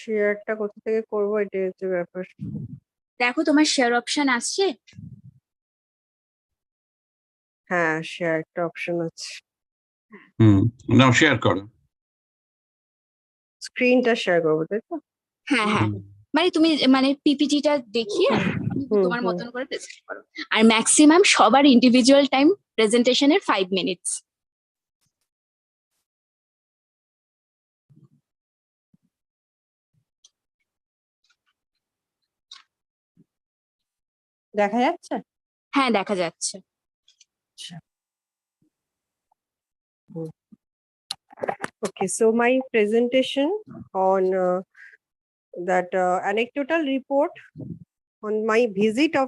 শেয়ারটা কোথা থেকে করবো এটাই হচ্ছে ব্যাপার। দেখো তোমার শেয়ার অপশন আসছে। হ্যাঁ, শেয়ার একটা অপশন আছে। নাও শেয়ার করো। স্ক্রিনটা শেয়ার করবো, তাই তো? হ্যাঁ হ্যাঁ, মানে তুমি মানে পিপিটিটা দেখিয়ে তোমার মতন করে প্রেজেন্ট করো। আর ম্যাক্সিমাম সবার ইন্ডিভিজুয়াল টাইম প্রেজেন্টেশনের 5 মিনিটস। দেখা যাচ্ছে? হ্যাঁ দেখা যাচ্ছে। Okay, so my presentation on that anecdotal report on my visit of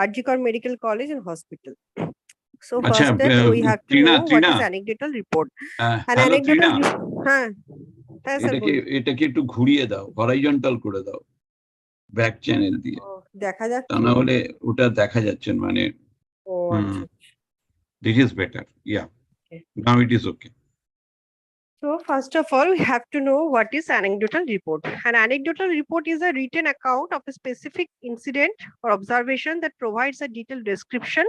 RPRIT Medical College and Hospital. So first step we have to know what is anecdotal report. An anecdotal হ্যাঁ হ্যাঁ sir, এটাকে একটু ঘুরিয়ে দাও, horizontal করে দাও back channel দিয়ে। দেখা যাচ্ছে? তা না হলে ওটা দেখা যাচ্ছে মানে। ও আচ্ছা, this is better. Yeah, now it is okay. So first of all, we have to know what is anecdotal report. An anecdotal report is a written account of a specific incident or observation that provides a detailed description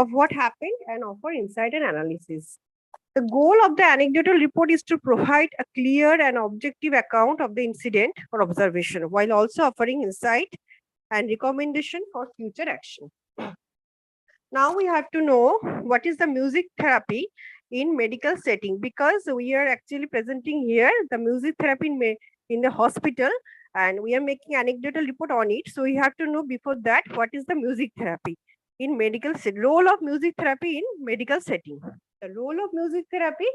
of what happened and offer insight and analysis. The goal of the anecdotal report is to provide a clear and objective account of the incident or observation while also offering insight and recommendation for future action. Now we have to know what is the music therapy in medical setting, because we are actually presenting here the music therapy in the hospital and we are making anecdotal report on it. So we have to know before that what is the music therapy in medical setting, role of music therapy in medical setting. The role of music therapy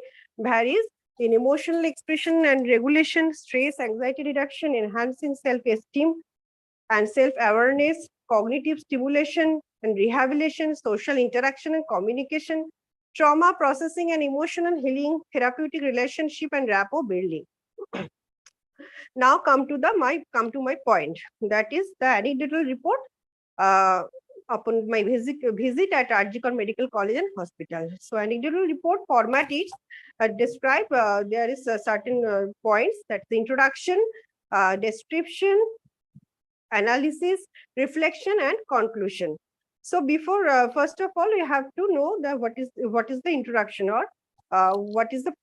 varies in emotional expression and regulation, stress, anxiety reduction, enhancing self-esteem and self-awareness, cognitive stimulation and rehabilitation, social interaction and communication, trauma processing and emotional healing, therapeutic relationship and rapport building. Now come to my point. That is the anecdotal report upon my visit at RPRIT Medical College and Hospital. So anecdotal report format is describe. There is certain points. That's the introduction, description, analysis, reflection, and conclusion. So before, first of all, you have to know that what is the introduction, or what is the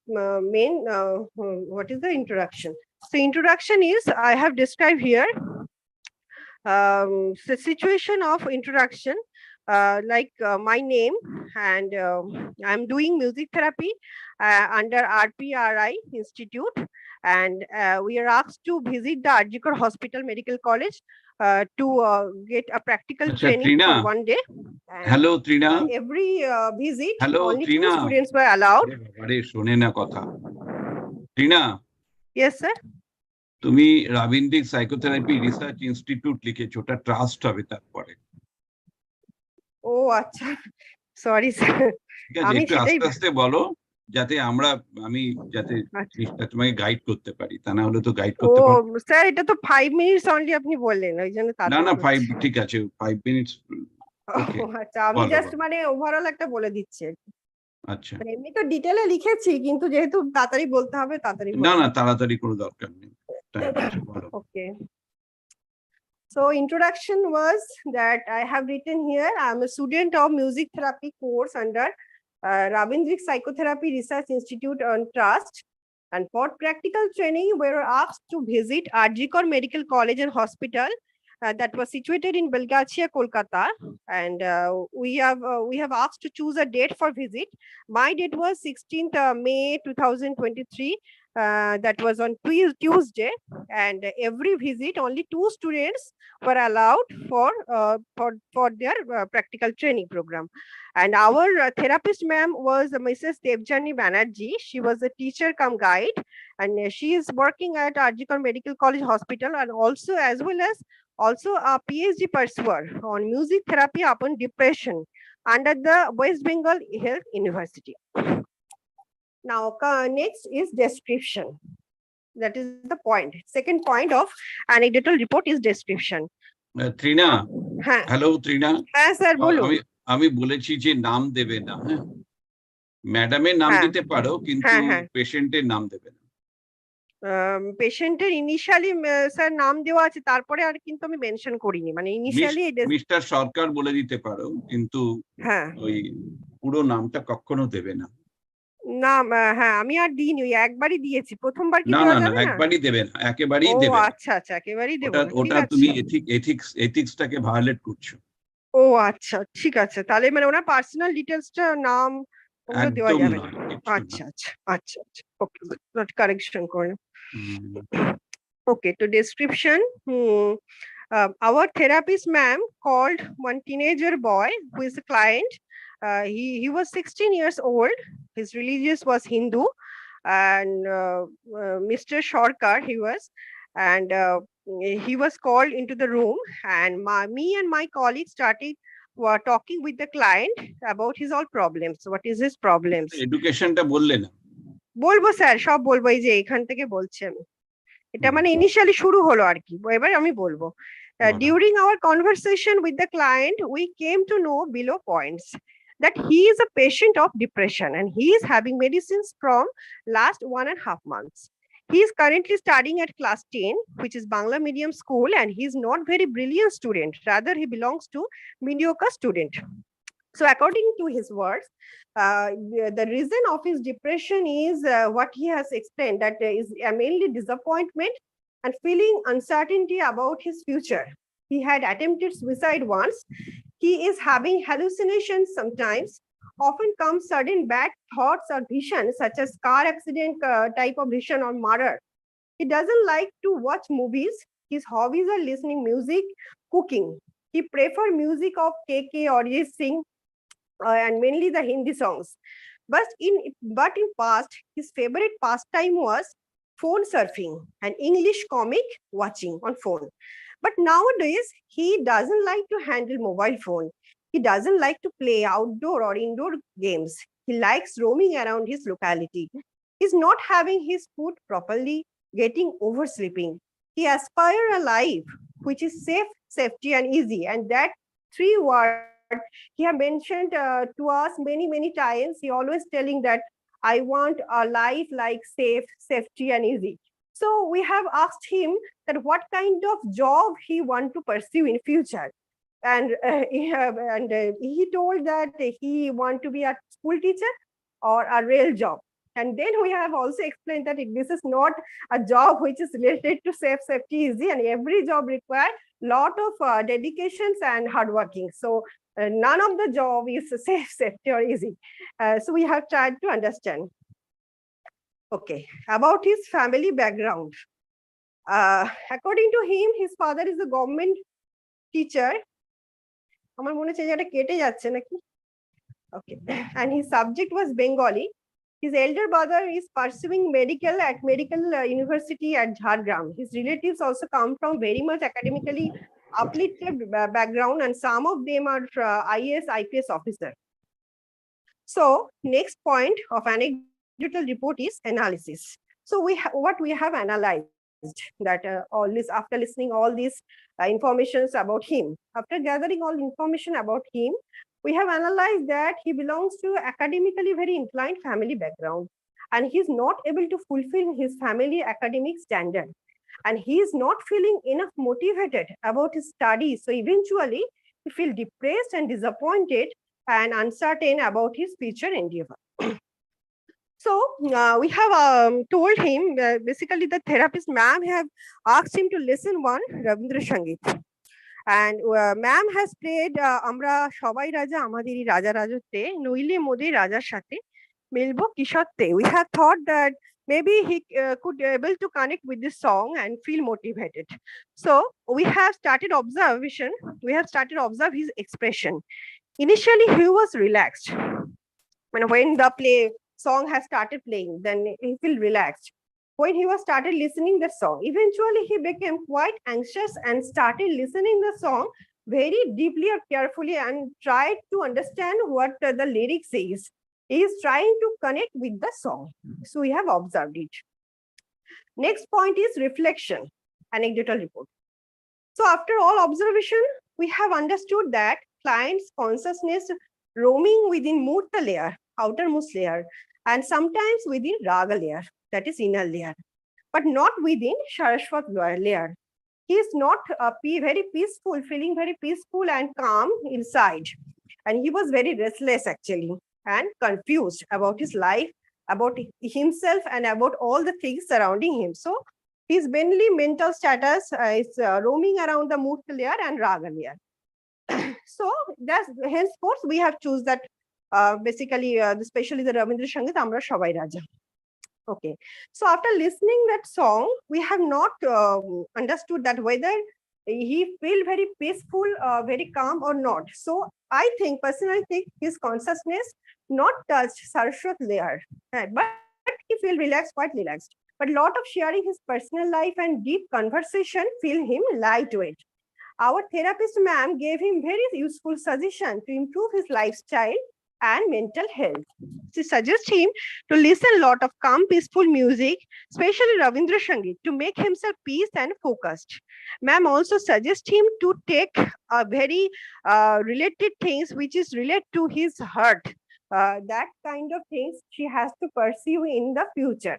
what is the introduction. So introduction is, I have described here the situation of introduction, like my name, and I'm doing music therapy under RPRIT Institute, and we are asked to visit the RPRIT Hospital Medical College to get a practical training Trina. for 1 day. And hello Trina. Every visit, hello only Trina. 2 students were allowed. আরে শোনে না কথা। Trina. Yes sir. তুমি রাবিন্দ্রিক psychotherapy research institute লিখেছো, ওটা trust হবে তারপরে। ও আচ্ছা, সরি স্যার। ঠিক আছে, একটু আস্তে আস্তে বলো যাতে আমি যাতে জিনিসটা তোমাকে গাইড করতে পারি, তা না হলে তো গাইড করতে পারবো। ও স্যার, এটা তো 5 মিনিটস অনলি আপনি বললেন, ওই জন্য না না 5 ঠিক আছে, 5 মিনিটস। ওকে আচ্ছা, আমি জাস্ট মানে ওভারঅল একটা বলে দিচ্ছি। আচ্ছা, এমনি তো ডিটেইলে লিখেছি, কিন্তু যেহেতু তাড়াতাড়ি বলতে হবে তাড়াতাড়ি। না না তাড়াতাড়ি কোনো দরকার নেই। Okay. So introduction was that I have written here, I'm a student of music therapy course under Rabindrik Psychotherapy Research Institute on Trust, and for practical training we were asked to visit RPRIT Medical College and Hospital that was situated in Belgachia, Kolkata, and we have asked to choose a date for visit. My date was 16th May 2023. That was on Tuesday, and every visit only 2 students were allowed for their practical training program. And our therapist ma'am was Mrs. Devjani Banerjee. She was a teacher come guide, and she is working at RPRIT Medical College Hospital, and also as well as a PhD pursuer on music therapy upon depression under the West Bengal Health University. Now, next is description. That is the point. Second point of anecdotal report is description. Trina, hello Trina. হ্যাঁ sir বলুন। আমি বলেছি যে নাম দেবে না, হ্যাঁ ম্যাডামের নাম দিতে পারো কিন্তু পেশেন্টের নাম দেবে না। পেশেন্টের ইনিশিয়ালি স্যার নাম দেওয়া আছে, তারপরে আর কিন্তু আমি মেনশন করিনি, মানে ইনিশিয়ালি মিস্টার সরকার বলে দিতে পারো, কিন্তু হ্যাঁ ওই পুরো নামটা কখনো দেবে না। না হ্যাঁ আমি আর দিইনি, ওই একবারই দিয়েছি, প্রথমবার কি না দেওয়া না না, যাবে না? একবারই দেবে না, একেবারেই ও দেবে না। আচ্ছা আচ্ছা, একেবারেই দেবো ওটা না, ঠিক ওটা আছে। তুমি এথিক্সটাকে ভায়োলেট করছো। ও আচ্ছা ঠিক আছে, তাহলে মানে ওনার পার্সোনাল ডিটেলসটা, নাম ওগুলো দেওয়া একদম যাবে নয়, না। কিচ্ছু না। আচ্ছা আচ্ছা আচ্ছা আচ্ছা, ওকে, নট কারেকশন করে। হুম। Okay, to description. Our therapist ma'am called one teenager boy who is a client. He was 16 years old. His religious was Hindu, and Mr. Shorkar he was, and he was called into the room, and me and my colleague started were talking with the client about his all problems. What is his problems? এডুকেশনটা বললে না। বলবো sir, সব বলবো, এই যে এখান থেকে বলছি আমি। এটা মানে ইনিশিয়ালি শুরু হলো আর কি, এবার আমি বলবো। During our conversation with the client, we came to know below points that he is a patient of depression and he is having medicines from last 1.5 months. He is currently studying at class 10, which is Bangla medium school, and he is not very brilliant student. Rather, he belongs to mediocre student. So according to his words, the reason of his depression is what he has explained, that is mainly disappointment and feeling uncertainty about his future. He had attempted suicide once. He is having hallucinations sometimes. Often comes sudden bad thoughts or visions, such as car accident type of vision or murder. He doesn't like to watch movies. His hobbies are listening music, cooking. He prefer music of KK or Singh, and mainly the Hindi songs. But in past, his favorite pastime was phone surfing and English comic watching on phone. But nowadays, he doesn't like to handle mobile phone. He doesn't like to play outdoor or indoor games. He likes roaming around his locality. He's not having his food properly, getting oversleeping. He aspire a life which is safe, safety, and easy. And that three words he have mentioned to us many times. He always telling that I want a life like safe, safety, and easy. So we have asked him that what kind of job he want to pursue in future, and he told that he want to be a school teacher or a real job. And then we have also explained that this is not a job which is related to safe, safety, easy, and every job requires lot of dedications and hard working. So none of the job is safe, safety, or easy. So we have tried to understand. Okay, about his family background. According to him, his father is a government teacher. আমার মনে হচ্ছে এটা কেটে যাচ্ছে নাকি? Okay, and his subject was Bengali. His elder brother is pursuing medical at Medical University at Jhargram. His relatives also come from very much academically uplifted background, and some of them are IAS, IPS officer. So next point of anecdotal report is analysis. So what we have analyzed, that all this, after listening all these informations about him, after gathering all information about him, we have analyzed that he belongs to academically very inclined family background, and he is not able to fulfill his family academic standard, and he is not feeling enough motivated about his studies. So eventually he feels depressed and disappointed and uncertain about his future endeavor. So we have told him, basically the therapist ma'am have asked him to listen one Rabindra Sangeet. And ma'am has played আমরা সবাই রাজা আমাদেরই রাজা রাজত্বে নইলে মোদের রাজার সাথে মিলবো কিশোরতে. We have thought that maybe he could able to connect with this song and feel motivated. So we have started observation. We have started observe his expression. Initially, he was relaxed. When the song has started playing, then he feel relaxed. When he was started listening the song, eventually he became quite anxious and started listening the song very deeply or carefully and tried to understand what the lyrics says. He is trying to connect with the song. So we have observed it. Next point is reflection, anecdotal report. So after all observation, we have understood that client's consciousness roaming within murta layer, outermost layer, and sometimes within raga layer, that is inner layer. but not within Saraswat layer. He is not very peaceful, feeling very peaceful and calm inside. And he was very restless actually and confused about his life, about himself, and about all the things surrounding him. So his mainly mental status is roaming around the Murti layer and Raga layer. So that's henceforth we have choose that basically, especially the Ravindra Sangit, Amra Shobai Raja. Okay, so after listening that song, we have not understood that whether he feel very peaceful, very calm or not. So I personally think his consciousness not touched Saraswat layer, but he feel relaxed, quite relaxed. But lot of sharing his personal life and deep conversation feel him lightweight. Our therapist ma'am gave him very useful suggestion to improve his lifestyle and mental health. She suggests him to listen a lot of calm, peaceful music, especially Ravindra Sangeet, to make himself peace and focused. Ma'am also suggests him to take a very related things which is related to his heart. That kind of things she has to pursue in the future,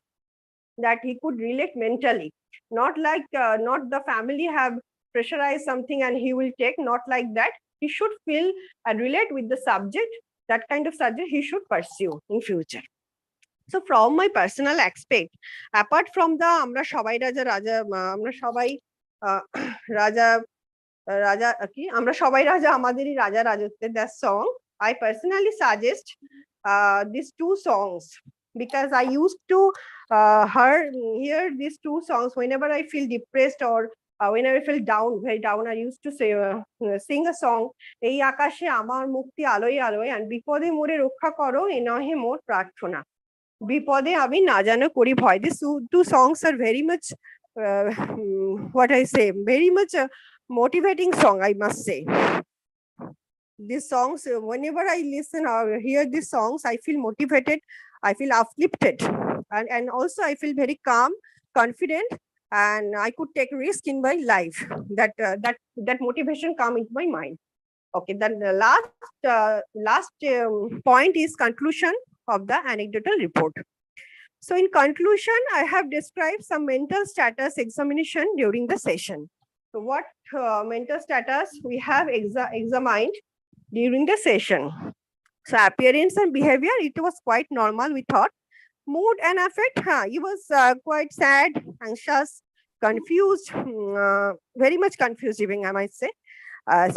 that he could relate mentally, not like not the family have pressurized something and he will take, not like that. He should feel and relate with the subject. That kind of subject he should pursue in future. So from my personal aspect, apart from the Amra Shobai Raja Raja, Amra Shobai Raja Raja ki Amra Shobai Raja Amaderi Raja Rajotte, that song, I personally suggest these two songs, because I used to hear these two songs whenever I feel depressed or whenever I feel down, very down. I used to say sing a song, এই আকাশে আমার মুক্তি আলোয় আলোয়, and বিপদে মোরে রক্ষা করো এ নহে মোর প্রার্থনা, বিপদে আমি না জানো করি ভয়. These two songs are very much what I say, very much motivating song, I must say. These songs, whenever I listen or hear these songs, I feel motivated, I feel uplifted, and also I feel very calm, confident, and I could take risk in my life. That motivation come into my mind. Okay, then the last point is conclusion of the anecdotal report. So in conclusion, I have described some mental status examination during the session. So what mental status we have examined during the session? So appearance and behavior, it was quite normal, we thought. Mood and affect, he was quite sad, anxious, confused, very much confused even, I might say.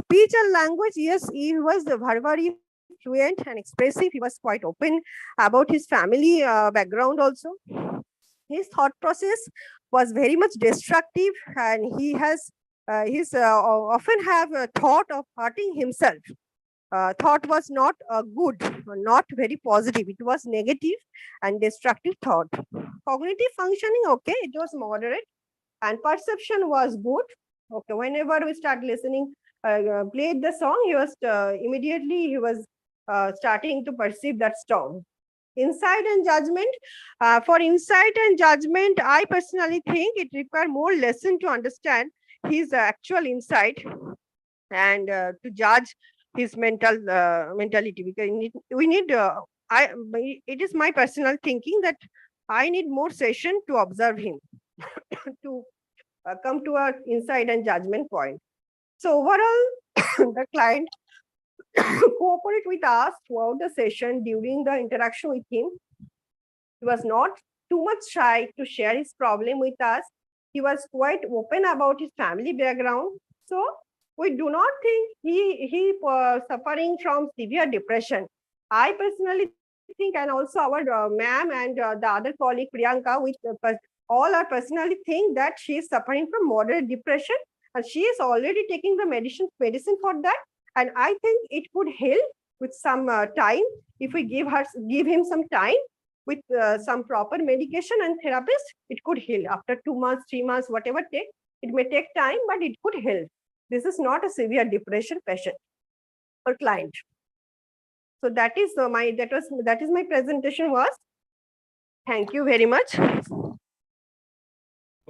Speech and language, yes, he was very fluent and expressive. He was quite open about his family background also. His thought process was very much destructive, and he has often have a thought of hurting himself. Thought was not good, not very positive. It was negative and destructive thought. Cognitive functioning, okay, it was moderate, and perception was good. Okay, whenever we start listening, played the song, he was immediately he was starting to perceive that song. Insight and judgment. For insight and judgment, I personally think it requires more lesson to understand his actual insight and to judge his mentality, because we need it is my personal thinking that I need more session to observe him to come to our insight and judgment point. So overall, the client cooperate with us throughout the session. During the interaction with him, he was not too much shy to share his problem with us. He was quite open about his family background. So we do not think he suffering from severe depression. I personally think, and also our ma'am and the other colleague Priyanka, with all are personally think that she is suffering from moderate depression, and she is already taking the medicine for that. And I think it could help with some time, if we give him some time with some proper medication and therapist. It could heal after 2 months, 3 months, whatever take. It may take time, but it could help. This is not a severe depression patient or client. So that is my presentation was. Thank you very much.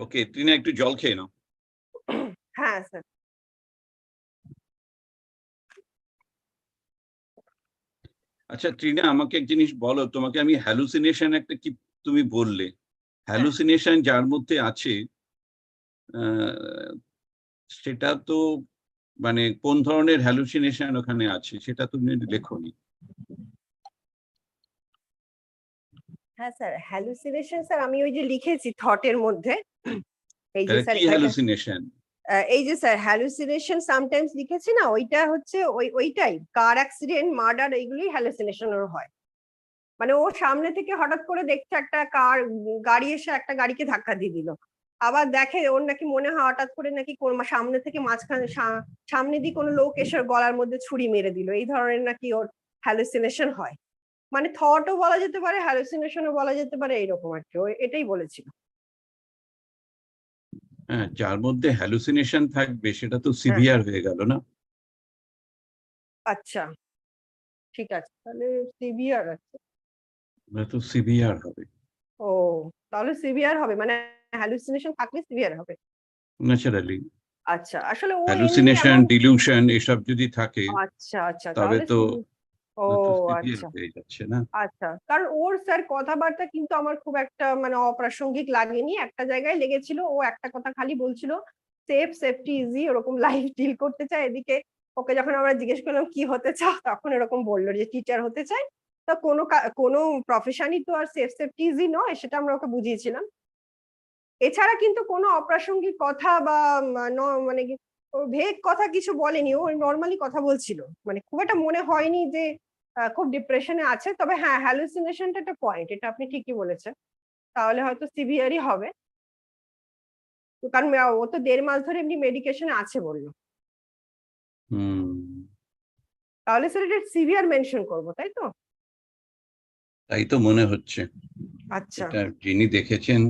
Okay, Trina, একটু জল খেয়ে নাও। হ্যাঁ sir. আচ্ছা ট্রিনা, আমাকে এক জিনিস বলো, তোমাকে আমি হ্যালুসিনেশন একটা কি তুমি বললে, হ্যালুসিনেশন যার মধ্যে আছে সেটা তো মানে কোন ধরনের হ্যালুসিনেশন ওখানে আছে সেটা তুমি লেখোনি। হ্যাঁ স্যার, হ্যালুসিনেশন স্যার আমি ওই যে লিখেছি থটের মধ্যে, এই যে স্যার কি হ্যালুসিনেশন? এই যে স্যার হ্যালুসিনেশন সামটাইমস লিখেছি না, ওইটা হচ্ছে ওইটাই কার অ্যাক্সিডেন্ট, মার্ডার, এইগুলোই হ্যালুসিনেশনের হয়। মানে ও সামনে থেকে হঠাৎ করে দেখছে একটা গাড়ি এসে একটা গাড়িকে ধাক্কা দিয়ে দিল, আবার দেখে ওর নাকি মনে হয় হঠাৎ করে নাকি সামনে থেকে মাঝখানে সামনে দিয়ে কোনো লোক এসে গলার মধ্যে ছুরি মেরে দিল, এই ধরনের নাকি ওর হ্যালুসিনেশন হয়। মানে থটও বলা যেতে পারে, হ্যালুসিনেশনও বলা যেতে পারে, এইরকম আর কি, ও এটাই বলেছিল। হ্যাঁ, যার মধ্যে হ্যালুসিনেশন থাকবে সেটা তো সিভিয়ার হয়ে গেল না? আচ্ছা ঠিক আছে, তাহলে সিভিয়ার আছে, তো সিভিয়ার হবে। ও তাহলে সিভিয়ার হবে, মানে হ্যালুসিনেশন থাকলে সিভিয়ার হবে ন্যাচারালি। আচ্ছা, আসলে ও হ্যালুসিনেশন, ডিলিউশন এসব যদি থাকে আচ্ছা আচ্ছা তবে তাহলে তো ও সিভিয়ার আচ্ছা হয়ে যাচ্ছে না? আচ্ছা, কারণ ওর স্যার কথাবার্তা কিন্তু আমার খুব একটা মানে অপ্রাসঙ্গিক লাগেনি, একটা জায়গায় লেগেছিল, ও একটা কথা খালি বলছিল সেফটি ইজি, ওরকম লাইফ ডিল করতে চায়। এদিকে ওকে যখন আমরা জিজ্ঞেস করলাম কি হতে চাও, তখন এরকম বললো যে টিচার হতে চাই। তো কোনো প্রফেশনই তো আর সেফটি ইজি নয়, সেটা আমরা ওকে বুঝিয়েছিলাম। এছাড়া কিন্তু কোনো অপ্রাসঙ্গিক কথা বা মানে ভেগ কথা কিছু বলেনি, ও নর্মালি কথা বলছিল, মানে খুব একটা মনে হয়নি যে খুব ডিপ্রেশনে আছে। তবে হ্যাঁ, হ্যালুসিনেশনটা একটা পয়েন্ট, এটা আপনি ঠিকই বলেছেন, তাহলে হয়তো সিভিয়ারই হবে, কারণ ও তো 1.5 মাস ধরে এমনি মেডিকেশনে আছে বললো। তাহলে স্যার এটা সিভিয়ার মেনশন করবো, তাই তো? তাই তো মনে হচ্ছে। আচ্ছা, এটা যিনি দেখেছেন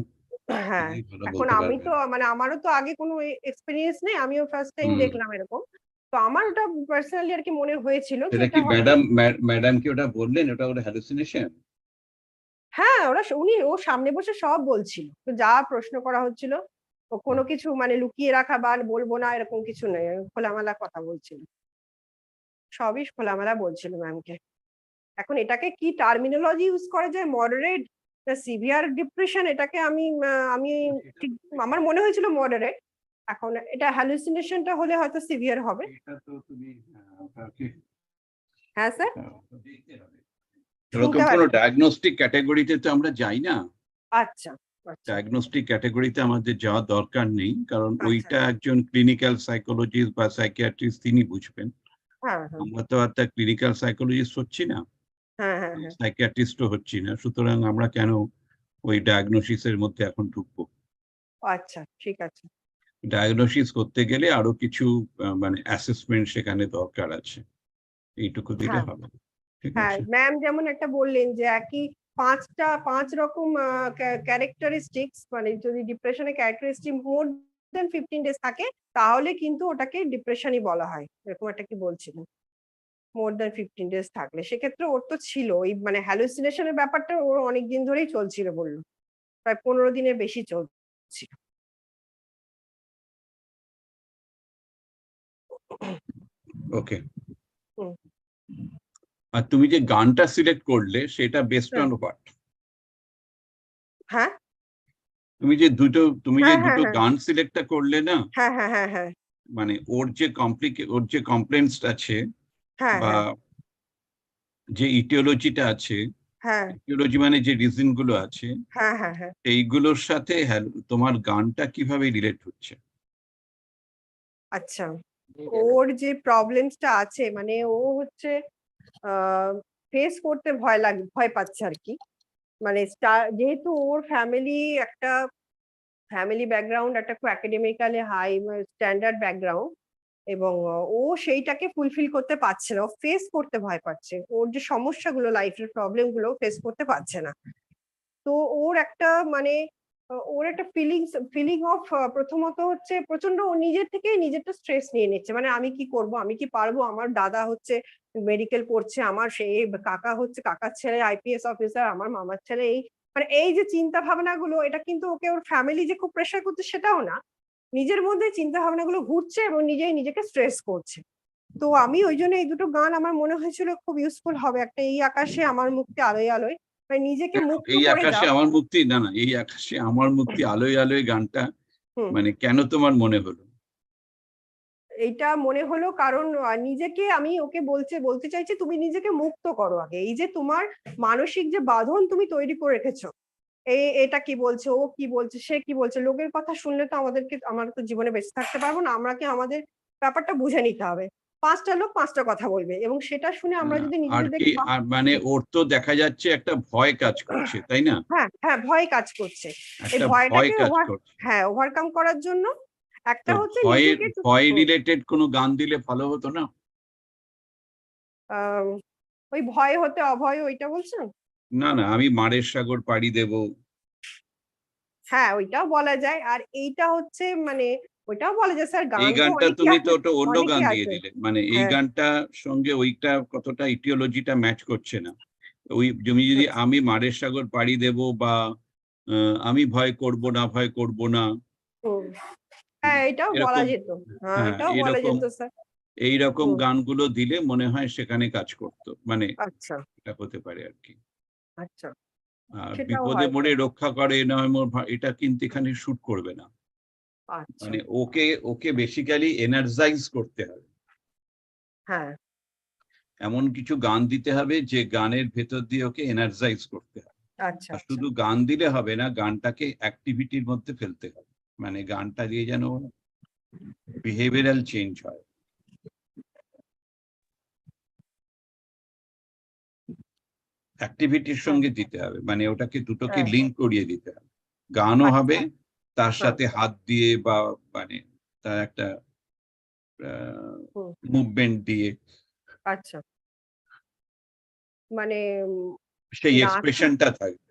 হ্যাঁ, তিনি ভালো এখন বলতে আমি তো পারবেন। মানে আমারও তো আগে কোনো এক্সপিরিয়েন্স নেই, আমিও ফার্স্ট টাইম দেখলাম এরকম। তো আমার ওটা পার্সোনালি আর কি মনে হয়েছিল যে এটা এটা কি হয়তো, ম্যাডাম কি ওটা বললেন ওটা ওর হ্যালুসিনেশন? হ্যাঁ ও সামনে বসে সব বলছিল, তো যা প্রশ্ন করা হচ্ছিল ও কোনো কিছু মানে লুকিয়ে রাখা বা বলবো না এরকম কিছু নেই, খোলামেলা কথা বলছিল, সবই খোলামেলা বলছিল ম্যামকে। এখন এটাকে কি টার্মিনোলজি ইউজ করা যায়, মডারেট না সিভিয়ার ডিপ্রেশন, এটাকে আমি ঠিক আমার মনে হয়েছিল মডারেট, এখন এটা হ্যালুসিনেশনটা হলে হয়তো সিভিয়ার হবে। এটা তো তুমি হ্যাঁ স্যার, দেখতে হবে। শুনতে এরকম কোন পাচ্ছি। ডায়াগনস্টিক ক্যাটাগরিতে তো আমরা যাই না। আচ্ছা আচ্ছা ডায়াগনস্টিক ক্যাটাগরিতে আমাদের যাওয়ার দরকার নেই, কারণ আচ্ছা, ওইটা একজন ক্লিনিক্যাল সাইকোলজিস্ট বা সাইকিয়াট্রিস্ট তিনি বুঝবেন। হ্যাঁ হ্যাঁ আমরা তো আর ক্লিনিক্যাল সাইকোলজিস্ট হচ্ছি না, হ্যাঁ হ্যাঁ হ্যাঁ, সাইকিয়াট্রিস্টও হচ্ছি না, সুতরাং আমরা কেন ওই ডায়াগনোসিসের মধ্যে এখন ঢুকবো? আচ্ছা ঠিক আছে। ডায়াগনোসিস করতে গেলে আরো কিছু মানে অ্যাসেসমেন্ট সেখানে দরকার আছে, এইটুকু দিলে হ্যাঁ হবে। ঠিক হ্যাঁ, আছে। ম্যাম যেমন একটা বললেন যে একই 5 রকম ক্যারেক্টারিস্টিক্স, মানে যদি ডিপ্রেশনের ক্যারেক্টারিস্টিক মোর দেন 15 ডেজ থাকে তাহলে কিন্তু ওটাকে ডিপ্রেশনই বলা হয়, এরকম একটা কি বলছিলেন, মোর দেন 15 ডেজ থাকলে। সেক্ষেত্রে ওর তো ছিল ওই মানে হ্যালুসিনেশনের ব্যাপারটা ওর অনেক দিন ধরেই চলছিল বললো, প্রায় 15 দিনের বেশি চলছিল। ওকে। হুম, আর তুমি যে গানটা সিলেক্ট করলে সেটা বেসড হ্যাঁ অন হোয়াট? হ্যাঁ তুমি যে হ্যাঁ হ্যাঁ দুটো হ্যাঁ গান সিলেক্টটা করলে না, হ্যাঁ হ্যাঁ হ্যাঁ হ্যাঁ মানে ওর যে কমপ্লেন্টস আছে হ্যাঁ বা হ্যাঁ যে ইটিওলজিটা আছে, হ্যাঁ ইটিওলজি মানে যে রিজন গুলো আছে হ্যাঁ হ্যাঁ হ্যাঁ, এইগুলোর সাথে তোমার গানটা কিভাবে রিলেট হচ্ছে? আচ্ছা, ওর যে প্রবলেমসটা আছে মানে ও হচ্ছে ফেস করতে ভয় পাচ্ছে আর কি, মানে যেহেতু ওর ফ্যামিলি ব্যাকগ্রাউন্ড একটা খুব একাডেমিক্যালি হাই স্ট্যান্ডার্ড ব্যাকগ্রাউন্ড, এবং ও সেইটাকে ফুলফিল করতে পারছে না, ও ফেস করতে ভয় পাচ্ছে, ওর যে সমস্যাগুলো লাইফের প্রবলেম গুলো ফেস করতে পারছে না। তো ওর একটা মানে ওর একটা ফিলিং অফ প্রথমত হচ্ছে প্রচন্ড ও নিজের থেকেই নিজেরটা স্ট্রেস নিয়ে নিচ্ছে, মানে আমি কি করব, আমি কি পারবো, আমার দাদা হচ্ছে মেডিকেল পড়ছে, আমার সেই কাকার ছেলে আইপিএস অফিসার, আমার মামার ছেলে এই, মানে এই যে চিন্তা ভাবনাগুলো, এটা কিন্তু ওকে ওর ফ্যামিলি যে খুব প্রেশার করছে সেটাও না, নিজের মধ্যে চিন্তা ভাবনাগুলো ঘুরছে এবং নিজেকে স্ট্রেস করছে। তো আমি ওই জন্য এই দুটো গান আমার মনে হয়েছিল খুব ইউজফুল হবে, একটা এই আকাশে আমার মুক্তি আলোয় আলোয়, মানে নিজেকে মুক্ত এই করে আকাশে যাও। আমার মুক্তি, না না, এই আকাশে আমার মুক্তি, আলোয় আলোয় গানটা মানে কেন তোমার মনে হলো? এইটা মনে হলো কারণ নিজেকে আমি ওকে বলতে চাইছি তুমি নিজেকে মুক্ত করো আগে। এই যে তোমার মানসিক যে বাঁধন তুমি তৈরি করে রেখেছো, এটা কি বলছে, ও কি বলছে, সে কি বলছে, লোকের কথা শুনলে তো আমরা তো জীবনে বেঁচে থাকতে পারবো না। আমাকে আমাদের ব্যাপারটা বুঝে নিতে হবে। 5টা লোক 5টা কথা বলবে এবং সেটা শুনে আমরা যদি আর নিজেদের কি, আর মানে ওর তো দেখা যাচ্ছে একটা ভয় কাজ করছে, তাই না? হ্যাঁ হ্যাঁ, ভয় কাজ করছে। এই একটা ভয় ভয়টাকে কাজ করছে। ওভারকাম করার জন্য একটা তো হচ্ছে ভয়ের, নিজেকে ভয় রিলেটেড কোনো গান দিলে ভালো হতো না? ওই ভয় হতে অভয়, ওইটা বলছো? না না, আমি মারের সাগর পাড়ি দেব। হ্যাঁ, ওইটাও বলা যায়। আর এইটা হচ্ছে মানে ওইটাও বলা যায় স্যার, গান এই তো গানটা অনেকই তুমি তো আছে, ওটা অন্য গান অনেকই দিয়ে আছে। দিলে, মানে এই হ্যাঁ, গানটা সঙ্গে ওইটা কতটা ইটিওলজিটা ম্যাচ করছে না। ওই তুমি যদি আচ্ছা। আমি মারের সাগর পাড়ি দেব বা আমি ভয় করব না, ভয় করব না, হ্যাঁ, এটাও বলা এরকম, যেত। হ্যাঁ, হ্যাঁ এটাও বলা এরকম, যেত স্যার। এইরকম গানগুলো দিলে মনে হয় সেখানে কাজ করতো, মানে আচ্ছা এটা হতে পারে আর কি। আচ্ছা, আর সেটাও বিপদে হয়তো। মরে রক্ষা করে নয় মোর এটা কিন্তু এখানে শুট করবে না। আচ্ছা, মানে ওকে ওকে বেসিক্যালি এনার্জাইজ করতে হবে, হ্যাঁ এমন কিছু গান দিতে হবে যে গানের ভেতর দিয়ে ওকে এনার্জাইজ করতে হবে। আচ্ছা আর আচ্ছা, শুধু গান দিলে হবে না, গানটাকে অ্যাক্টিভিটির মধ্যে ফেলতে হবে, মানে গানটা দিয়ে যেন বিহেভিয়ারাল চেঞ্জ হয়, অ্যাক্টিভিটির হ্যাঁ সঙ্গে দিতে হবে, মানে ওটাকে দুটোকে হ্যাঁ, লিঙ্ক করিয়ে দিতে হবে। গানও হবে আচ্ছা, তার হ্যাঁ, সাথে হাত দিয়ে বা মানে তার একটা হুম, মুভমেন্ট দিয়ে আচ্ছা, মানে সেই নাচ, এক্সপ্রেশনটা থাকবে।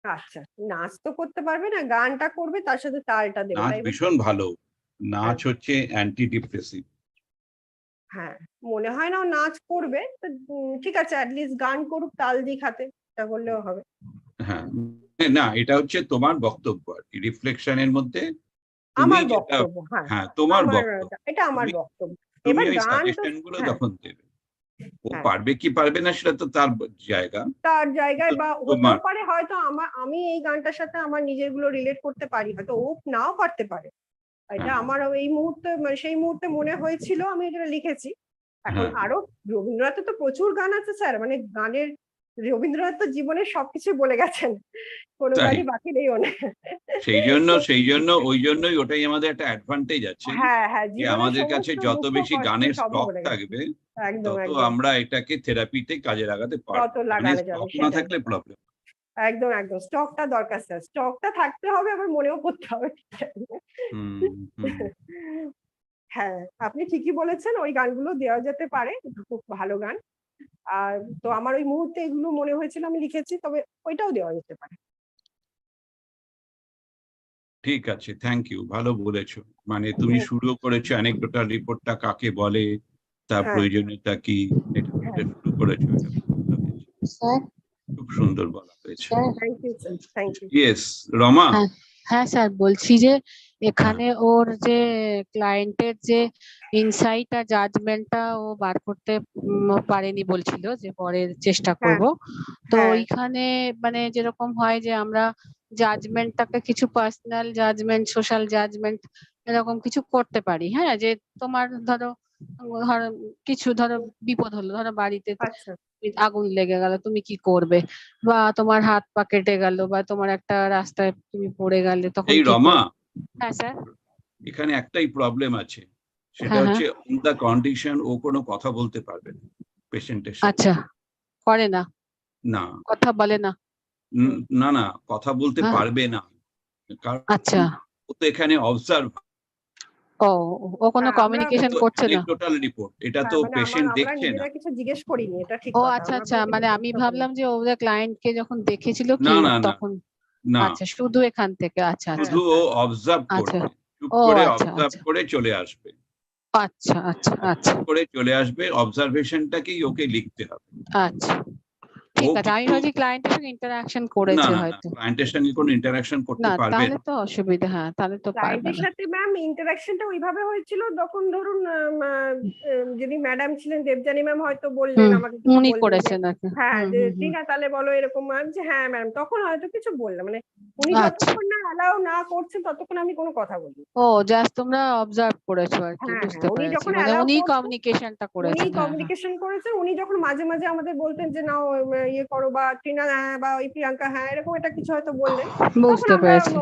আচ্ছা, নাচ তো করতে পারবে না, গানটা করবে, তার সাথে তালটা দেবে, নাচ তাই বলছো? ভীষণ ভালো, নাচ হ্যাঁ হচ্ছে অ্যান্টি ডিপ্রেসিভ। হ্যাঁ, মনে হয় না ও নাচ করবে তো। ঠিক আছে, অ্যাটলিস্ট গান করুক তাল দিয়ে খাতে, এটা করলেও হবে। হ্যাঁ, না এটা হচ্ছে তোমার বক্তব্য আর কি, রিফ্লেকশনের মধ্যে তুমি আমার যেটা, বক্তব্য, হ্যাঁ, হ্যাঁ তোমার আমার বক্তব্য, এটা আমার তুমি বক্তব্য। তুমি এবার ওই গান তো, সাজেশন গুলো হ্যাঁ যখন দেবে, ও হ্যাঁ, পারবে কি পারবে না সেটা তো তার জায়গা, তার জায়গায় কিন্তু বা হতেও তোমার, পারে হয়তো আমি এই গানটার সাথে আমার নিজের গুলো রিলেট করতে পারি, হয়তো ও নাও পারতে পারে। এটা হ্যাঁ আমার এই মুহূর্তে মানে সেই মুহূর্তে মনে হয়েছিল, আমি এটা লিখেছি। এখন হ্যাঁ আরো রবীন্দ্রনাথের তো প্রচুর গান আছে স্যার, মানে গানের, রবীন্দ্রনাথ তো জীবনের সবকিছু বলে গেছেন, কোনো তাই, গানই বাকি নেই ওনার। সেই জন্য ওই জন্যই ওটাই আমাদের একটা অ্যাডভান্টেজ আছে, হ্যাঁ হ্যাঁ, যে জীবনের আমাদের কাছে সমস্ত যত দুঃখ বেশি কষ্ট গানের সবই স্টক বলে গেছেন। থাকবে একদম তত একদম, আমরা এটাকে থেরাপিতে কাজে লাগাতে পারবো, তত গানের লাগানো যাবে, স্টক না সেটাই। থাকলে প্রবলেম। একদম একদম, স্টকটা দরকার স্যার, স্টকটা থাকতে হবে, আবার মনেও করতে হবে। হুম হুম। হ্যাঁ, আপনি ঠিকই বলেছেন, ওই গানগুলো দেওয়া যেতে পারে, খুব ভালো গান। আর তো আমার ওই মুহূর্তে এগুলো মনে হয়েছিল, আমি লিখেছি, তবে ওইটাও দেওয়া যেতে পারে। ঠিক আছে, থ্যাংক ইউ, ভালো বলেছো। মানে তুমি শুরু করেছো অ্যানেকডোটাল রিপোর্টটা কাকে বলে, তার হ্যাঁ প্রয়োজনীয়তা কি, এটা হ্যাঁ, বলে শুরু করেছো, এটা খুব ভালো হয়েছে, স্যার খুব সুন্দর বলা হয়েছে। Sir thank you sir, thank you. Yes, Rama. হ্যাঁ হ্যাঁ স্যার, বলছি যে হ্যাঁ এখানে ওর যে ক্লায়েন্টের যে ইনসাইট আর জাজমেন্টটা ও বার করতে পারেনি, বলছিল যে পরে চেষ্টা হ্যাঁ করব। তো হ্যাঁ, ওইখানে মানে যেরকম হয় যে আমরা জাজমেন্টটাকে কিছু পার্সোনাল জাজমেন্ট, সোশ্যাল জাজমেন্ট এরকম কিছু করতে পারি, হ্যাঁ, যে তোমার ধরো ধরো কিছু ধরো বিপদ হলো, ধরো বাড়িতে আচ্ছা আগুন লেগে গেল, তুমি কি করবে, বা তোমার হাত পা কেটে গেল, বা তোমার একটা রাস্তায় তুমি পড়ে গেলে, তখন এই কি রমা, করবে? হ্যাঁ স্যার। এখানে একটাই প্রবলেম আছে, সেটা হ্যাঁ হ্যাঁ, হচ্ছে অন দা কন্ডিশন ও কোনো কথা বলতে পারবে না পেশেন্টের সাথে। আচ্ছা, করে না, না কথা বলে না? না না, কথা বলতে হ্যাঁ, পারবে না, কারণ আচ্ছা, ও তো এখানে অবজার্ভ, ও ও কোনো হ্যাঁ, আমরা কমিউনিকেশন তো করছে না? অ্যানেকডোটাল রিপোর্ট, এটা তো হ্যাঁ মানে পেশেন্ট আমরা দেখছে না। নিজেরা কিছু জিজ্ঞেস করিনি, এটা ঠিক ও কথা, আচ্ছা আমরা আচ্ছা, কোনো কিছু মানে আমি প্রশ্ন করিনি। ভাবলাম যে ওদের ক্লায়েন্টকে যখন দেখেছিল কি না না না তখন। না, আচ্ছা, শুধু এখান থেকে, আচ্ছা আচ্ছা শুধু ও হ্যাঁ অবজার্ভ আচ্ছা, করবে, চুপ ও করে আচ্ছা অবজার্ভ আচ্ছা করে চলে আসবে, আচ্ছা আচ্ছা আচ্ছা অবজার্ভ করে চলে আসবে, অবজারভেশনটাকেই ওকে লিখতে হবে। আচ্ছা ঠিক আছে, আমি ভাবছি ক্লায়েন্টের সঙ্গে ইন্টারাকশন করেছে হয়তো। ক্লায়েন্টের সঙ্গে কোনো ইন্টারাকশন করতে না পারবে তাহলে তো অসুবিধা, হ্যাঁ তাহলে তো পারবে ক্লায়েন্টের না। সাথে ম্যাম ইন্টারাকশনটা ওইভাবে হয়েছিল তখন ধরুন যিনি ম্যাডাম ছিলেন দেবযানী ম্যাম হয়তো বললেন আমাকে কিছু উনি বললেন করেছেন যে, আর কি। হ্যাঁ যে ঠিক আছে তাহলে বলো এরকম ম্যাম, যে হ্যাঁ ম্যাম, তখন হয়তো কিছু বললাম, মানে উনি আচ্ছা। যতক্ষণ না অ্যালাউ না করছেন ততক্ষণ আমি কোনো কথা বলি। ও জাস্ট তোমরা অবজার্ভ করেছো আর কি, হ্যাঁ বুঝতে হ্যাঁ, উনি পেরেছি, যখন মানে অ্যালাউ উনি করছেন কমিউনিকেশনটা উনি করেছেন। হ্যাঁ কমিউনিকেশন করেছেন, উনি যখন মাঝে মাঝে আমাদের বলতেন যে না ইয়ে করো, বা টিনা হ্যাঁ, বা ওই প্রিয়াঙ্কা হ্যাঁ, এরকম একটা কিছু হয়তো বললেন, তখন বুঝতে আমরা পেরেছি।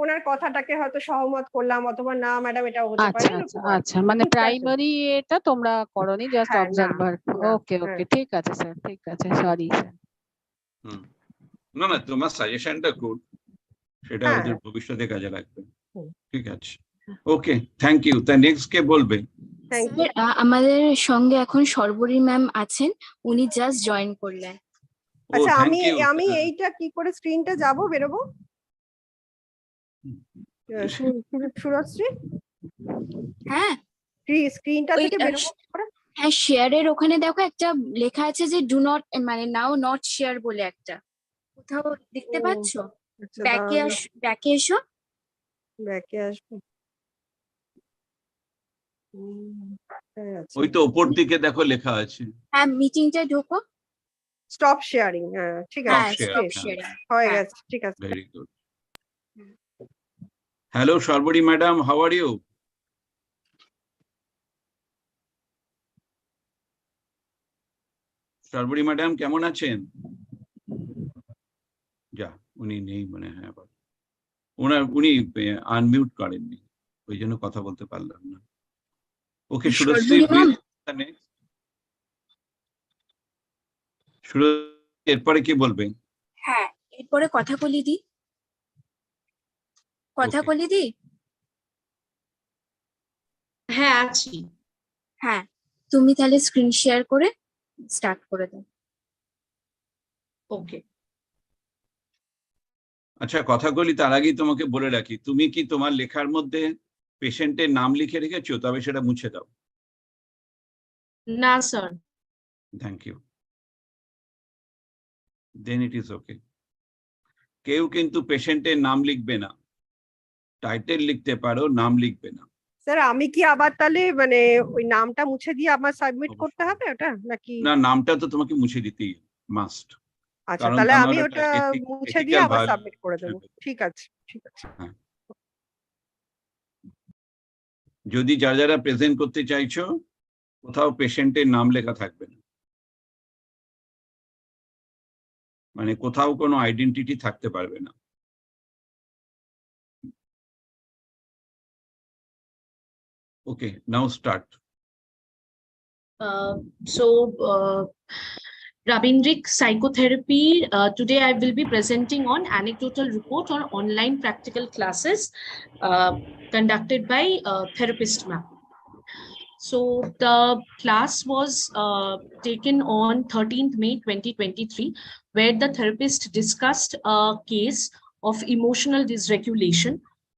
ওনার কথাটাকে হয়তো সহমত করলাম, অথবা না ম্যাডাম এটাও হতে পারে, আচ্ছা আচ্ছা এরকম আর কি। আচ্ছা, মানে ঠিক আছে। প্রাইমারি এটা তোমরা করনি, জাস্ট হ্যাঁ, না অবজারভার। না, ওকে হ্যাঁ। ওকে, ঠিক আছে স্যার, ঠিক আছে, সরি স্যার। না না, তোমার সাজেশনটা গুড, সেটা হ্যাঁ, ওদের ভবিষ্যতে কাজে লাগবে। হুম। ঠিক আছে, ওকে, থ্যাংক ইউ। তা নেক্সট কে বলবে? Thank you. স্যার, আমাদের সঙ্গে এখন সর্বরী ম্যাম আছেন, উনি জাস্ট জয়েন করলেন। ও আচ্ছা, থ্যাংক ইউ। আমি এইটা কি করে স্ক্রিনটা যাব, বেরোবো? সুরশ্রী, হ্যাঁ, স্ক্রিনটা ওই থেকে বেরোবো কি করে? হ্যাঁ, শেয়ারের ওখানে দেখো একটা লেখা আছে যে ডু নট, মানে নাও নট শেয়ার বলে একটা, কোথাও দেখতে ও, পাচ্ছ? আচ্ছা ব্যাকে তাহলে ব্যাকে এসো। ব্যাকে আসবো। হ্যাঁ, আচ্ছা। ওই তো ওপর দিকে দেখো লেখা আছে। হ্যাঁ, মিটিংটা ঢোকো। স্টপ শেয়ারিং, হ্যাঁ ঠিক হ্যাঁ, আছে, স্টপ শেয়ারিং হয়ে গেছে, ঠিক আছে। Very good. Hello Sharbari madam, how are you? Sharbari madam কেমন আছেন? যা, উনি নেই মনে হয়, আবার উনি আনমিউট করেননি, ওই জন্য কথা বলতে পারলাম না। ওকে, সুরশ্রী, এরপরে কি বলবে? হ্যাঁ, এরপরে কথা বলি দি, কথা বলি দি। হ্যাঁ আছি। হ্যাঁ, তুমি তাহলে স্ক্রিন শেয়ার করে স্টার্ট করে দাও। ওকে। আচ্ছা, কথাগুলি তার আগেই তোমাকে বলে রাখি, তুমি কি তোমার লেখার মধ্যে পেশেন্টের নাম লিখে রেখেছো? তবে সেটা মুছে দাও। না স্যার। Thank you, then it is okay. কেউ কিন্তু পেশেন্টের নাম লিখবে না, টাইটেল লিখতে পারো, নাম লিখবে না। স্যার, আমি কি আবার তাহলে মানে ওই নামটা মুছে দিয়ে আবার সাবমিট করতে হবে ওটা, নাকি? না, নামটা তো তোমাকে মুছে দিতেই মাস্ট। আচ্ছা, তাহলে আমি ওটা মুছে দিয়ে আবার সাবমিট করে দেবো। ঠিক আছে, ঠিক আছে। যদি যারা প্রেজেন্ট করতে চাইছো, কোথাও পেশেন্টের নাম লেখা থাকবে না, মানে কোথাও কোনো আইডেন্টিটি থাকতে পারবে না। Okay, now start. Rabindric psychotherapy. Today I will be presenting on anecdotal report on online practical classes conducted by therapist ma'am. So the class was taken on 13th May 2023, where the therapist discussed a case of emotional dysregulation,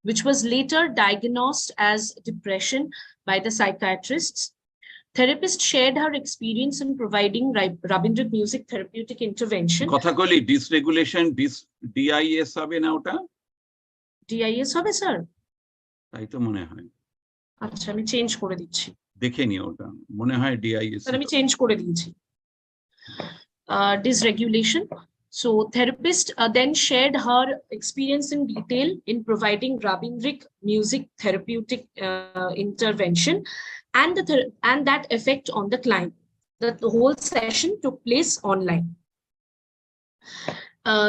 which was later diagnosed as depression by the psychiatrists. Therapist shared her experience in providing Rabindric music therapeutic intervention. কথা কলি ডিসরেগুলেশন, DIS হবে না ওটা? DIS হবে sir? তাই তো মনে হয়। আচ্ছা, আমি চেঞ্জ করে দিচ্ছি, দেখে নিও, ওটা মনে হয় ডিআইএস। স্যার আমি চেঞ্জ করে দিয়েছি। Dysregulation. So therapist then shared her experience in detail in providing Rabindric music therapeutic intervention and that effect on the client. The whole session took place online.